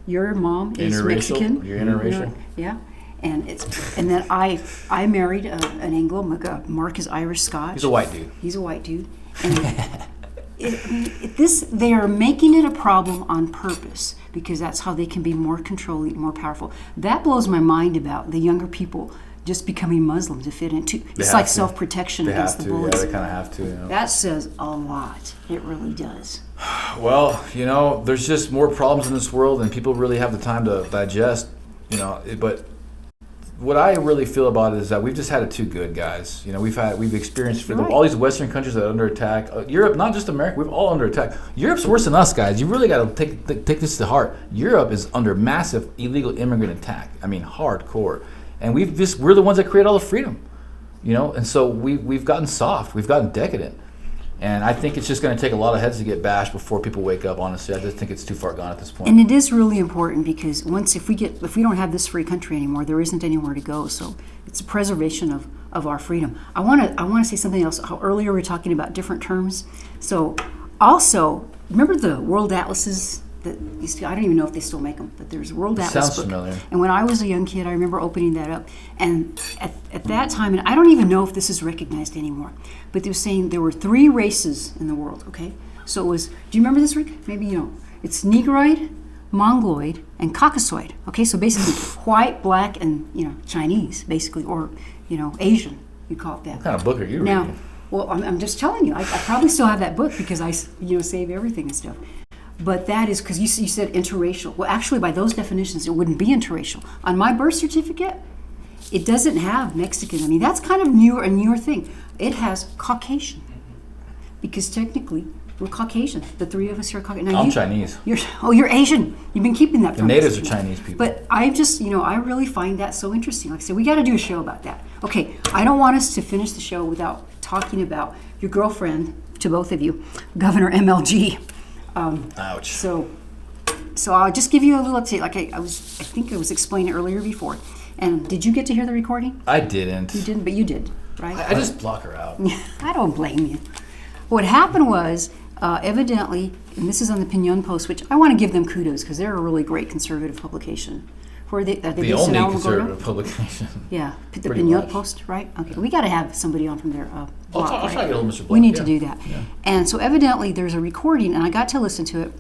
your mom is Interracial? Mexican. You're interracial? Yeah. And then I married an Anglo. Mark is Irish Scotch. He's a white dude. He's a white dude. And they are making it a problem on purpose because that's how they can be more controlling, more powerful. That blows my mind about the younger people just becoming Muslim to fit into. It's like self-protection They against have the to. bullies. Yeah, they kind of have to. That says a lot. It really does. Well, there's just more problems in this world, and people really have the time to digest. But what I really feel about it is that we've just had it too good, guys. We've experienced all these Western countries that are under attack. Europe, not just America, we're all under attack. Europe's worse than us, guys. You really got to take this to heart. Europe is under massive illegal immigrant attack. I mean, hardcore, and we're the ones that create all the freedom, And so we've gotten soft, we've gotten decadent. And I think it's just going to take a lot of heads to get bashed before people wake up. Honestly, I just think it's too far gone at this point. And it is really important because if we don't have this free country anymore, there isn't anywhere to go. So it's a preservation of our freedom. I want to say something else. How earlier we were talking about different terms. So also remember the world atlases that I don't even know if they still make them, but there's a world atlas Sounds book. familiar. And when I was a young kid, I remember opening that up. And at that time, and I don't even know if this is recognized anymore, but they were saying there were 3 races in the world, okay? So it was, do you remember this, Rick? Maybe you know. It's Negroid, Mongoloid, and Caucasoid, okay? So basically white, black, and, Chinese, basically, or, Asian, you call it that. What kind of book are you Now, reading? well, I'm just telling you, I probably still have that book because I, save everything and stuff. But that is because you said interracial. Well, actually, by those definitions, it wouldn't be interracial. On my birth certificate, it doesn't have Mexican. I mean, that's kind of a newer thing. It has Caucasian because technically we're Caucasian. The 3 of us here are Caucasian. Now, I'm Chinese. You're Asian. You've been keeping that The from natives us. are Chinese people. But I just, I really find that so interesting. Like I said, we got to do a show about that. Okay, I don't want us to finish the show without talking about your girlfriend, to both of you, Governor MLG. Ouch. So I'll just give you a little update. Like I think I was explaining earlier before. And did you get to hear the recording? I didn't. You didn't, but you did, right? I just block her out. I don't blame you. What happened was, evidently, and this is on the Pinon Post, which I want to give them kudos because they're a really great conservative publication. Are they The based in only Albuquerque? conservative publication. Yeah, the Pretty Pinon much. Post, right? Okay, we got to have somebody on from their blog, I'll try right? to get a little Mr. Black. We need yeah. to do that. Yeah. And so evidently there's a recording, and I got to listen to it,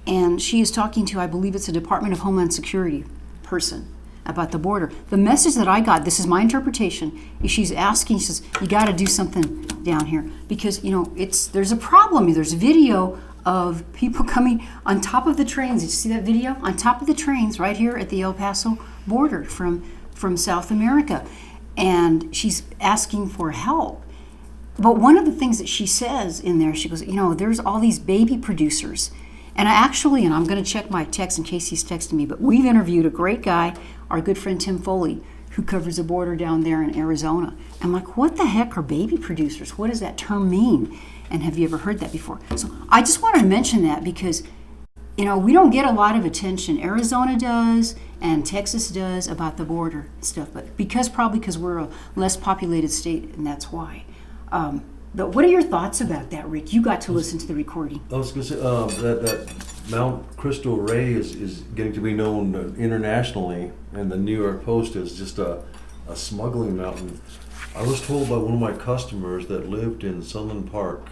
and she is talking to, I believe it's a Department of Homeland Security person about the border. The message that I got, this is my interpretation, is she's asking, she says, you got to do something down here because, there's a problem. There's video of people coming on top of the trains. Did you see that video? On top of the trains right here at the El Paso border from South America. And she's asking for help. But one of the things that she says in there, she goes, there's all these baby producers. And I'm going to check my text in case he's texting me, but we've interviewed a great guy, our good friend Tim Foley, who covers the border down there in Arizona. I'm like, what the heck are baby producers? What does that term mean? And have you ever heard that before? So I just wanted to mention that because, we don't get a lot of attention. Arizona does and Texas does about the border stuff, but probably because we're a less populated state, and that's why. But what are your thoughts about that, Rick? You got to listen to the recording. I was going to say that Mount Crystal Ray is getting to be known internationally, and the New York Post is just a smuggling mountain. I was told by one of my customers that lived in Sunland Park,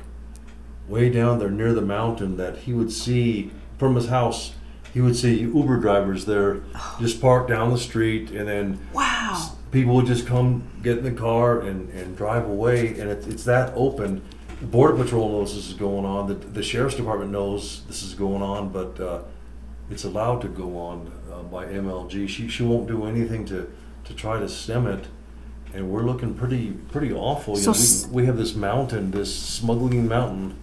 way down there near the mountain, that he would see from his house, he would see Uber drivers there just parked down the street, and then Wow. people would just come get in the car and drive away, and it's that open. The Border Patrol knows this is going on. The Sheriff's Department knows this is going on, but it's allowed to go on by MLG. She won't do anything to try to stem it, and we're looking pretty awful. We have this mountain, this smuggling mountain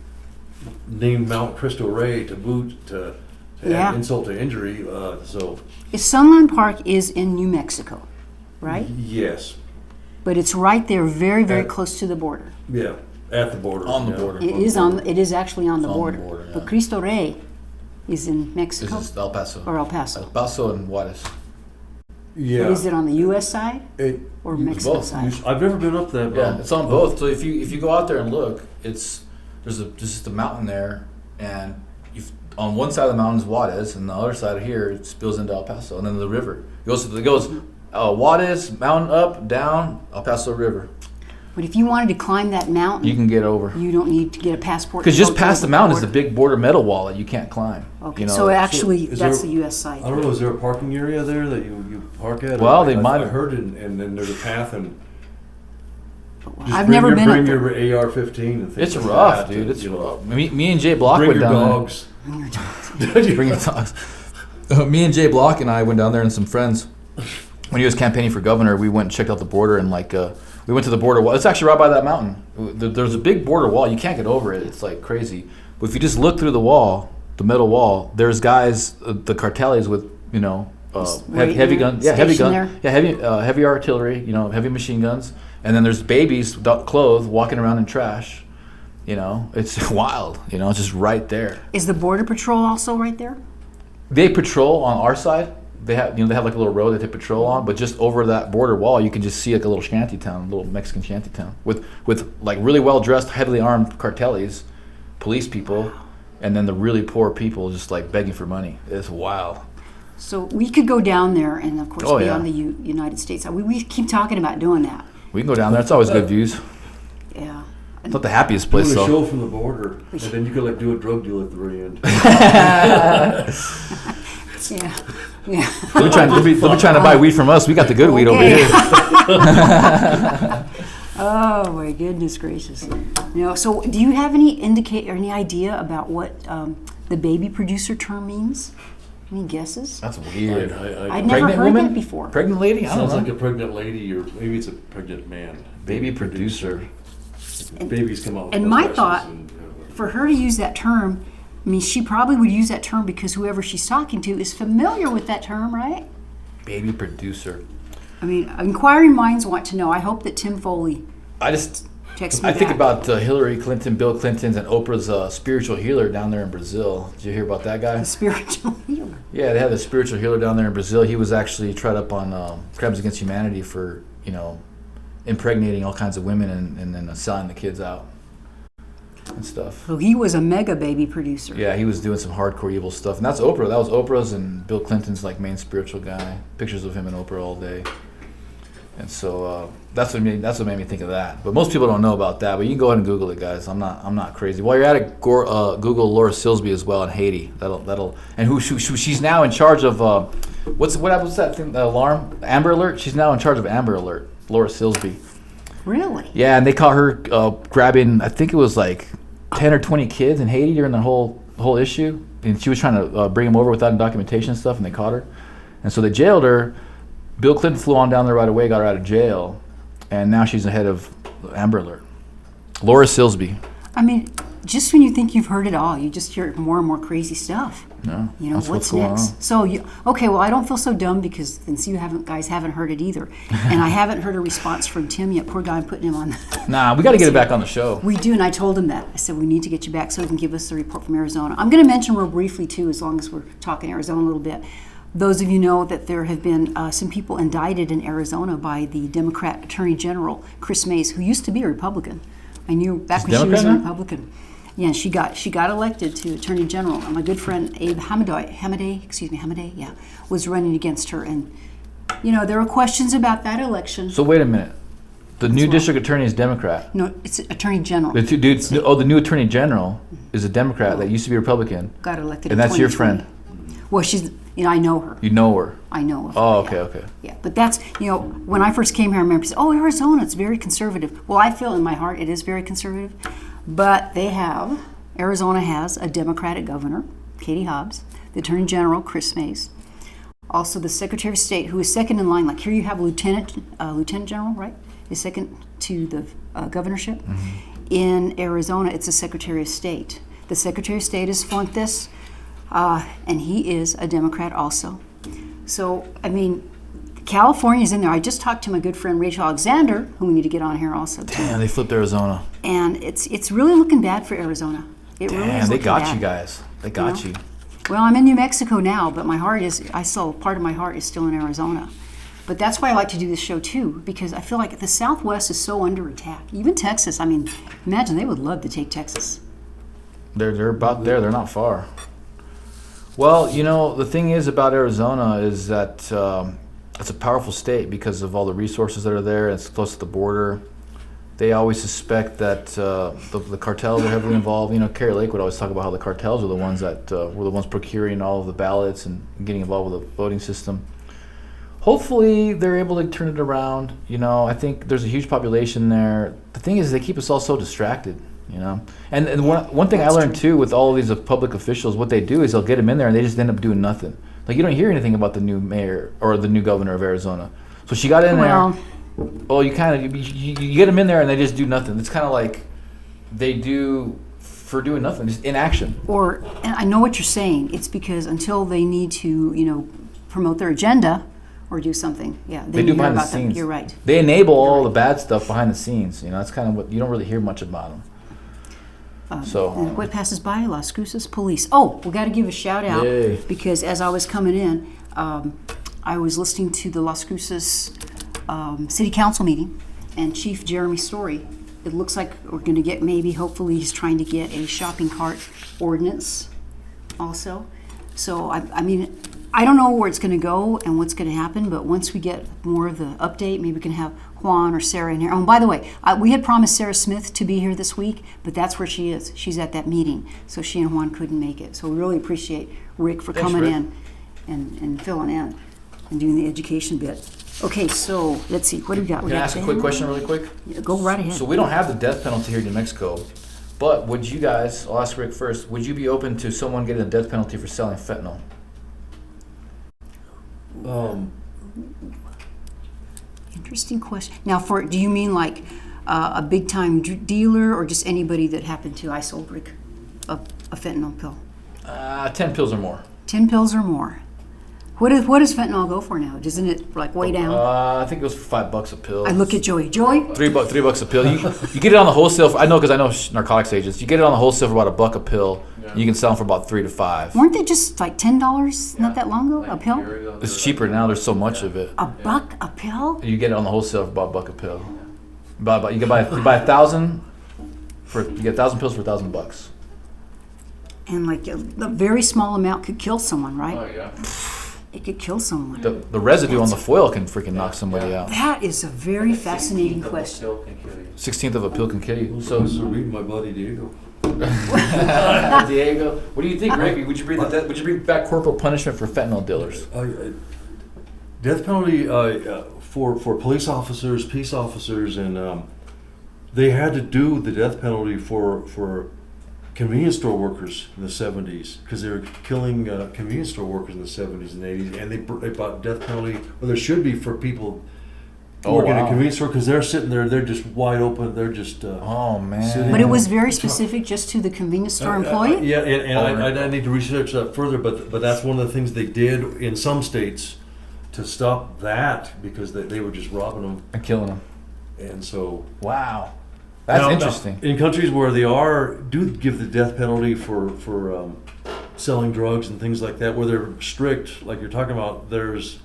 named Mount Crystal Ray to boot, to Yeah. add insult to injury. So Sunland Park is in New Mexico, right? yes, But it's right there, very, very At- close to the border. yeah, at the border. On the yeah. border. It is actually on the on the border. border, yeah. But Cristo Rey is in This Mexico is El Paso. or El Paso. El Paso and Juarez. Yeah. Is it on the U.S. side It- or Mexico both. side? I've never been up that. Yeah, it's on both. So if you go out there and look, there's just a mountain there, and on one side of the mountain is Juarez, and the other side here it spills into El Paso, and then the river it goes Juarez mountain up down El Paso River. But if you wanted to climb that mountain, You can get over you don't need to get a passport. because to go just past to the mountain is the border. big border metal wall that you can't climb. Okay, you know? so actually is that's there- the U.S. side. I don't know. Is there a parking area there that you park at? Well, they I might- I heard it, and then there's a path, and just I've bring never your, been up bring there. your AR-15 and things It's like rough, that, dude. and, It's you know, rough. Me and Jay Block bring went your down dogs. there. Bring your dogs. Me and Jay Block and I went down there and some friends. When he was campaigning for governor, we went and checked out the border and we went to the border wall. It's actually right by that mountain. There's a big border wall. You can't get over it. It's like crazy. But if you just look through the wall, the metal wall, there's guys, the cartels with right heavy there, guns. Yeah, heavy stationed gun. Yeah, heavy artillery. Heavy machine guns. And then there's babies without clothes walking around in trash. It's wild. It's just right there. Is the Border Patrol also right there? They patrol on our side. They have like a little road that they patrol on, but just over that border wall, you can just see like a little shanty town, a little Mexican shanty town with like really well dressed, heavily armed cartels, police people, and then the really poor people just like begging for money. It's wild. So we could go down there and, of course, Oh, be yeah. on the United States. We keep talking about doing that. We can go down there. It's always good views. Yeah. It's not the happiest Doing place a though. show from the border, and then you could do a drug deal at the very end. Yeah. Yeah. They'll be trying to buy weed from us. We got the good weed over Okay. here. Oh my goodness gracious! So do you have any any idea about what the baby producer term means? Any guesses? That's weird. I'd never Pregnant heard woman? that before. Pregnant lady? I don't Sounds know. like a pregnant lady, or maybe it's a pregnant man. Baby producer. Babies come out. with And my mustaches thought, and, for her to use that term, I mean, she probably would use that term because whoever she's talking to is familiar with that term, right? Baby producer. I mean, inquiring minds want to know. I hope that Tim Foley I texts me I think back. about Hillary Clinton, Bill Clinton's, and Oprah's spiritual healer down there in Brazil. Did you hear about that guy? The spiritual healer. Yeah, they had a spiritual healer down there in Brazil. He was actually tried up on Crimes Against Humanity for, impregnating all kinds of women and then selling the kids out and stuff. So he was a mega baby producer. Yeah, he was doing some hardcore evil stuff. And that's Oprah. That was Oprah's and Bill Clinton's main spiritual guy. Pictures of him and Oprah all day. And so that's what made me think of that. But most people don't know about that. But you can go ahead and Google it, guys. I'm not crazy. While you're at it, Google Laura Silsby as well in Haiti. That'll and who she's now in charge of what's that thing? The alarm, Amber Alert. She's now in charge of Amber Alert. Laura Silsby. Really? Yeah, and they caught her grabbing. I think it was like 10 or 20 kids in Haiti during the whole issue, and she was trying to bring them over without documentation and stuff, and they caught her, and so they jailed her. Bill Clinton flew on down there right away, got her out of jail, and now she's the head of Amber Alert. Laura Silsby. I mean, just when you think you've heard it all, you just hear more and more crazy stuff. No, what's that's what's going next? on. So, okay, well, I don't feel so dumb because since you guys haven't heard it either, and I haven't heard a response from Tim yet. Poor guy, I'm putting him on. Nah, we got to get it back on the show. We do, and I told him that. I said we need to get you back so he can give us the report from Arizona. I'm going to mention real briefly too, as long as we're talking Arizona a little bit. Those of you know that there have been some people indicted in Arizona by the Democrat Attorney General Chris Mays, who used to be a Republican. I knew back She's when she was a Democrat now? Republican. Yeah, she got elected to Attorney General. And my good friend Abe Hamadeh, was running against her. And there were questions about that election. So wait a minute. The new wrong. district attorney is Democrat. No, it's Attorney General. The two dudes. Oh, the new attorney general is a Democrat that used to be a Republican, Got elected. and in that's your 2020. friend. Well, she's. I know her. You know her. I know of her. Oh, yeah. okay. Yeah, but that's, when I first came here, I remember saying, Arizona, it's very conservative. Well, I feel in my heart it is very conservative, but Arizona has a Democratic governor, Katie Hobbs, the Attorney General, Chris Mays, also the Secretary of State, who is second in line. Like here you have a Lieutenant General, right? Is second to the governorship. Mm-hmm. In Arizona, it's the Secretary of State. The Secretary of State is Fuentes. and he is a Democrat also. So, I mean, California's in there. I just talked to my good friend Rachel Alexander, who we need to get on here also. Damn, they flipped Arizona. And it's really looking bad for Arizona. It really is They looking got bad. you guys. They got you. Well, I'm in New Mexico now, but my heart is, part of my heart is still in Arizona. But that's why I like to do this show too, because I feel like the Southwest is so under attack. Even Texas, I mean, imagine they would love to take Texas. They're about there. They're not far. Well, you know, the thing is about Arizona is that it's a powerful state because of all the resources that are there. It's close to the border. They always suspect that the cartels are heavily involved. You know, Carrie Lake would always talk about how the cartels are the ones that were the ones procuring all of the ballots and getting involved with the voting system. Hopefully, they're able to turn it around. You know, I think there's a huge population there. The thing is, they keep us all so distracted. You know, and one thing I learned too with all of these public officials, what they do is they'll get them in there and they just end up doing nothing. Like you don't hear anything about the new mayor or the new governor of Arizona. So she got in there. Well, you get them in there and they just do nothing. It's kind of like they do for doing nothing, just inaction. And I know what you're saying. It's because until they need to, you know, promote their agenda or do something, they do behind the scenes. You're right. They enable all the bad stuff behind the scenes. You know, that's kind of what you don't really hear much about them. And what passes by? Las Cruces Police. Oh, we got to give a shout out. Yay. Because as I was coming in, I was listening to the Las Cruces City Council meeting, and Chief Jeremy Story. It looks like we're going to get hopefully he's trying to get a shopping cart ordinance also. So, I mean, I don't know where it's going to go and what's going to happen, but once we get more of the update, maybe we can have Juan or Sarah in here. Oh, and by the way, we had promised Sarah Smith to be here this week, but that's where she is. She's at that meeting, so she and Juan couldn't make it. So we really appreciate Rick for coming Rick. in and filling in and doing the education bit. Okay, so let's see. What do we got? Can I ask a quick question really quick? Yeah, go right ahead. So we don't have the death penalty here in New Mexico, but would you guys, I'll ask Rick first, would you be open to someone getting a death penalty for selling fentanyl? Interesting question. Now, do you mean like a big time dealer or just anybody that happened to? I sold Rick a fentanyl pill. 10 pills or more. 10 pills or more. What does fentanyl go for now? Isn't it like way down? I think it goes for $5 a pill. I look at Joey. Joey? $3 a pill. You get it on the wholesale. I know because I know narcotics agents. You get it on the wholesale for about $1 a pill. Yeah. You can sell them for about $3 to $5. Weren't they just like $10 not that long ago? A pill? It's cheaper now. There's so much of it. $1 a pill? You get it on the wholesale for about $1 a pill. You can buy 1,000 you get 1,000 pills for $1,000. And like a very small amount could kill someone, right? Oh yeah. It could kill someone. The residue on the foil can freaking knock somebody out. That is a very fascinating question. 16th of a pill can kill you. So read my buddy Diego. Diego, what do you think, Rick? Would you bring back corporal punishment for fentanyl dealers? Death penalty for police officers, peace officers, and they had to do the death penalty for convenience store workers in the 70s because they were killing convenience store workers in the 70s and 80s, and they brought death penalty. Well, there should be for people working in a convenience store because they're sitting there, they're just wide open, they're just oh man. But it was very specific just to the convenience store employee? Yeah, and I need to research that further, but that's one of the things they did in some states to stop that because they were just robbing them and killing them. And so wow. That's interesting. In countries where they do give the death penalty for selling drugs and things like that, where they're strict, like you're talking about, there's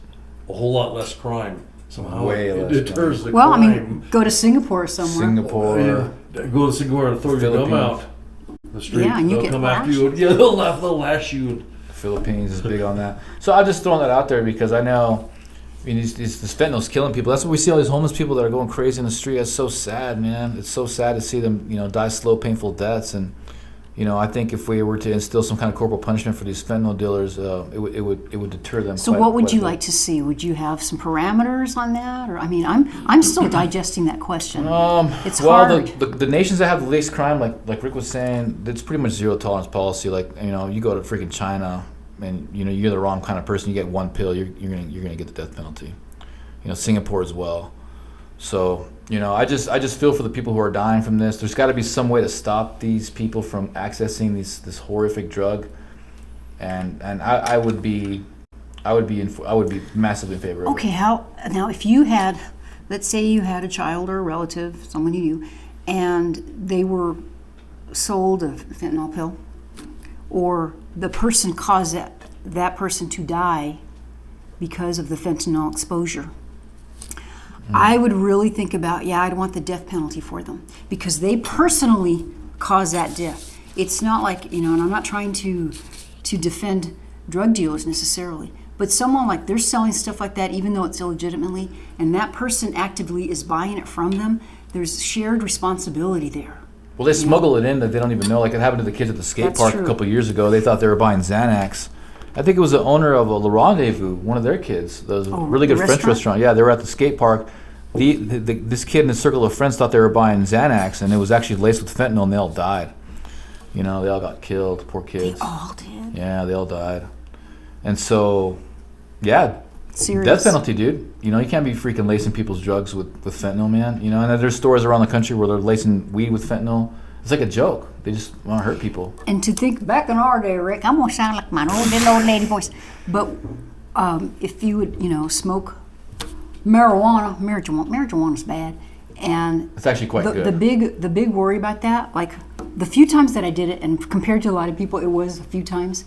a whole lot less crime. Somehow it deters the crime. I mean, go to Singapore somewhere. Go to Singapore and throw your gum out the street. Yeah, and you they'll get come lashed. after you. Yeah, they'll lash you. The Philippines is big on that. So I'm just throwing that out there because I know. I mean, this fentanyl's killing people. That's what we see all these homeless people that are going crazy in the street. That's so sad, man. It's so sad to see them, die slow, painful deaths. And, I think if we were to instill some kind of corporal punishment for these fentanyl dealers, it would deter them. So what would you like to see? Would you have some parameters on that? Or I'm still digesting that question. It's hard. The nations that have the least crime, like Rick was saying, it's pretty much zero tolerance policy. Like you go to freaking China. And you're the wrong kind of person. You get one pill, you're gonna get the death penalty. Singapore as well. So I just feel for the people who are dying from this. There's got to be some way to stop these people from accessing this horrific drug. and I would be massively in favor of it. Okay, how now? If you had, let's say you had a child or a relative, someone you knew, and they were sold a fentanyl pill, or the person caused that person to die because of the fentanyl exposure. I would really think about, I'd want the death penalty for them because they personally caused that death. It's not like, and I'm not trying to defend drug dealers necessarily, but someone like they're selling stuff like that even though it's illegitimately, and that person actively is buying it from them, there's shared responsibility there. Well, they smuggle it in that they don't even know. Like it happened to the kids at the skate That's park true. a couple of years ago. They thought they were buying Xanax. I think it was the owner of a Le Rendezvous, one of their kids. There was a really good the French restaurant. Yeah, they were at the skate park. This kid and his circle of friends thought they were buying Xanax, and it was actually laced with fentanyl, and they all died. They all got killed. Poor kids. They all did. Yeah, they all died. And so, yeah, Serious. death penalty, dude. You can't be freaking lacing people's drugs with fentanyl, man. And then there's stores around the country where they're lacing weed with fentanyl. It's like a joke. They just want to hurt people. And to think back in our day, Rick, I'm gonna sound like my old lady voice, but if you would, smoke marijuana's bad, and It's actually quite good. The big worry about that, like the few times that I did it, and compared to a lot of people, it was a few times.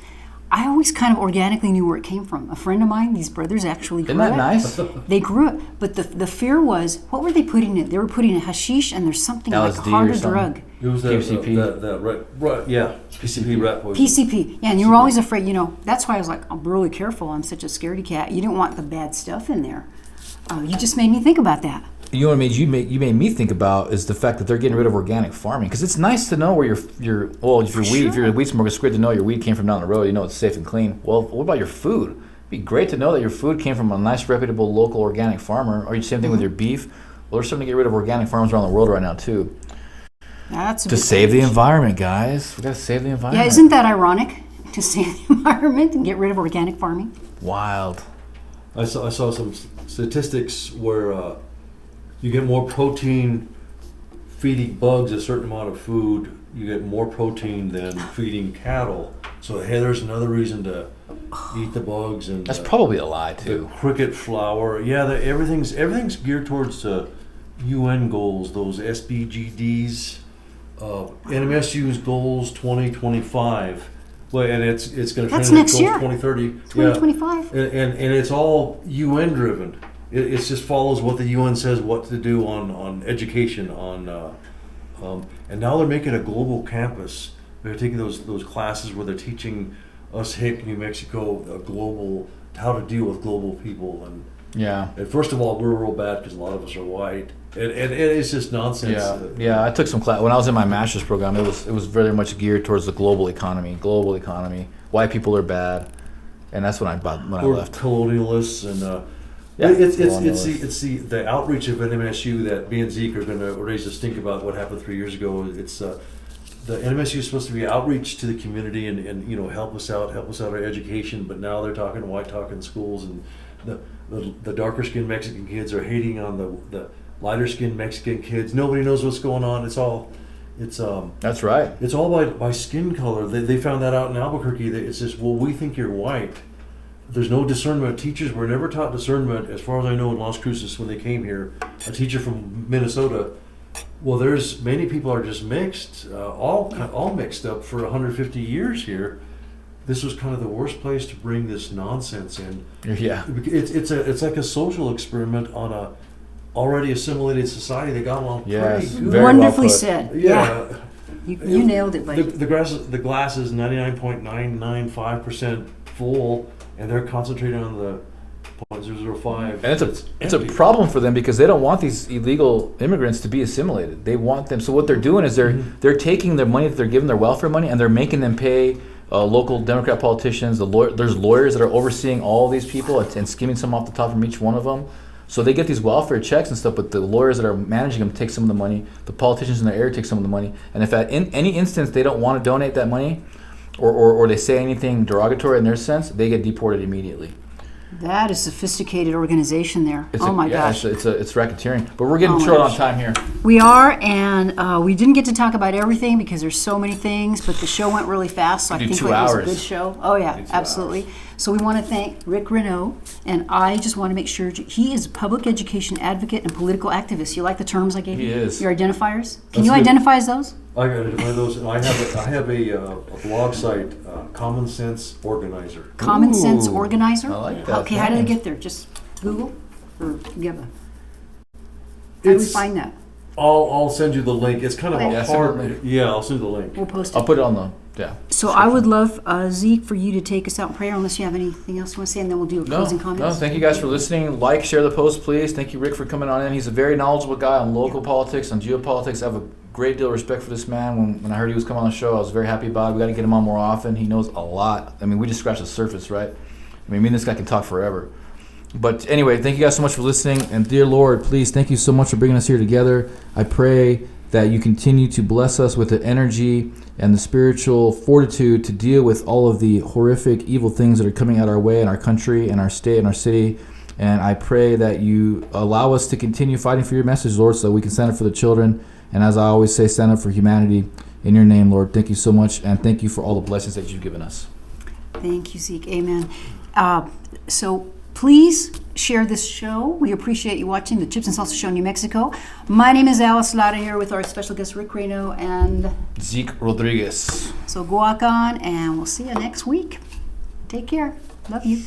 I always kind of organically knew where it came from. A friend of mine, these brothers actually grew Isn't that it. nice? They grew it, but the fear was, what were they putting in it? They were putting in hashish, and there's something like a LSD or harder something. drug. It was PCP. PCP rat poison. PCP, yeah, and you were always afraid, that's why I was like, I'm really careful, I'm such a scaredy cat. You didn't want the bad stuff in there. You just made me think about that. You know what you made me think about is the fact that they're getting rid of organic farming, because it's nice to know where if you're a weed smoker, it's great to know your weed came from down the road. It's safe and clean. Well, what about your food? It'd be great to know that your food came from a nice, reputable, local organic farmer. Or same thing with your beef. Well, they're starting to get rid of organic farms around the world right now too. That's To save the environment, guys. We gotta save the environment. Yeah, isn't that ironic? To save the environment and get rid of organic farming? Wild. I saw some statistics where you get more protein feeding bugs a certain amount of food. You get more protein than feeding cattle. So hey, there's another reason to eat the bugs and That's probably a lie the too. cricket flour. Yeah, everything's geared towards UN goals, those SBGDs, NMSU's goals 2025. Well, and it's going to That's trend next year. 2030. 2025. Yeah. And it's all UN driven. It just follows what the UN says what to do on education and now they're making a global campus. They're taking those classes where they're teaching us hick New Mexico how to deal with global people and first of all we're real bad because a lot of us are white and it's just nonsense. Yeah. I took some class when I was in my master's program. It was very much geared towards the global economy. White people are bad, and that's when I left. Colonialists and. It's the outreach of NMSU that me and Zeke are going to raise a stink about what happened 3 years ago. It's the NMSU is supposed to be outreach to the community and help us out our education. But now they're talking white talking schools and the darker skinned Mexican kids are hating on the lighter skinned Mexican kids. Nobody knows what's going on. That's right. It's all by skin color. They found that out in Albuquerque. It's just we think you're white. There's no discernment. Teachers were never taught discernment, as far as I know, in Las Cruces when they came here. A teacher from Minnesota. Well, there's many people are just mixed, all mixed up for 150 years here. This was kind of the worst place to bring this nonsense in. Yeah. It's like a social experiment on a already assimilated society. They got along Yes, pretty good. very Wonderfully well put. said. Yeah. You nailed it, buddy. The glass is 99.995% full, and they're concentrating on the 0.005. And it's a problem for them because they don't want these illegal immigrants to be assimilated. They want them. So what they're doing is they're taking their money that they're giving, their welfare money, and they're making them pay local Democrat politicians. There's lawyers that are overseeing all these people and skimming some off the top from each one of them. So they get these welfare checks and stuff, but the lawyers that are managing them take some of the money. The politicians in their area take some of the money. And if in any instance they don't want to donate that money, or they say anything derogatory in their sense, they get deported immediately. That is sophisticated organization there. It's Oh my gosh. It's racketeering. But we're getting Oh my short on gosh. time here. We are, and we didn't get to talk about everything because there's so many things, but the show went really fast, so I do think 2 it was a hours. good show. Oh yeah, Do 2 absolutely. So we want to thank Rich Reynaud, and I just want to make sure he is a public education advocate and political activist. You like the terms I gave you? He is. Your identifiers? Can That's you good. identify as those? I got one of those. I have a blog site, Common Sense Organizer. Common Sense Ooh, Organizer? I like that Okay, how did I name. get there? Just Google? Or give a... How do we It's- find that? I'll send you the link. It's kind of Okay. a Yeah, send hard. the link. Yeah, I'll send you the link. We'll post I'll it. put it on the So I would love, Zeke, for you to take us out in prayer, unless you have anything else you want to say, and then we'll do a closing No, comments. thank you guys for listening. Like, share the post, please. Thank you, Rick, for coming on in. He's a very knowledgeable guy on local politics, on geopolitics. I have a great deal of respect for this man. When I heard he was coming on the show, I was very happy about it. We got to get him on more often. He knows a lot. I mean, we just scratched the surface, right? I mean, me and this guy can talk forever. But anyway, thank you guys so much for listening. And dear Lord, please, thank you so much for bringing us here together. I pray that you continue to bless us with the energy and the spiritual fortitude to deal with all of the horrific, evil things that are coming at our way in our country and our state and our city. And I pray that you allow us to continue fighting for your message, Lord, so that we can stand up for the children. And as I always say, stand up for humanity. In your name, Lord, thank you so much. And thank you for all the blessings that you've given us. Thank you, Zeke. Amen. So please share this show. We appreciate you watching the Chips and Salsa Show in New Mexico. My name is Alice Lara here with our special guest, Rich Reynaud. And Zeke Rodriguez. so go on, and we'll see you next week. Take care. Love you.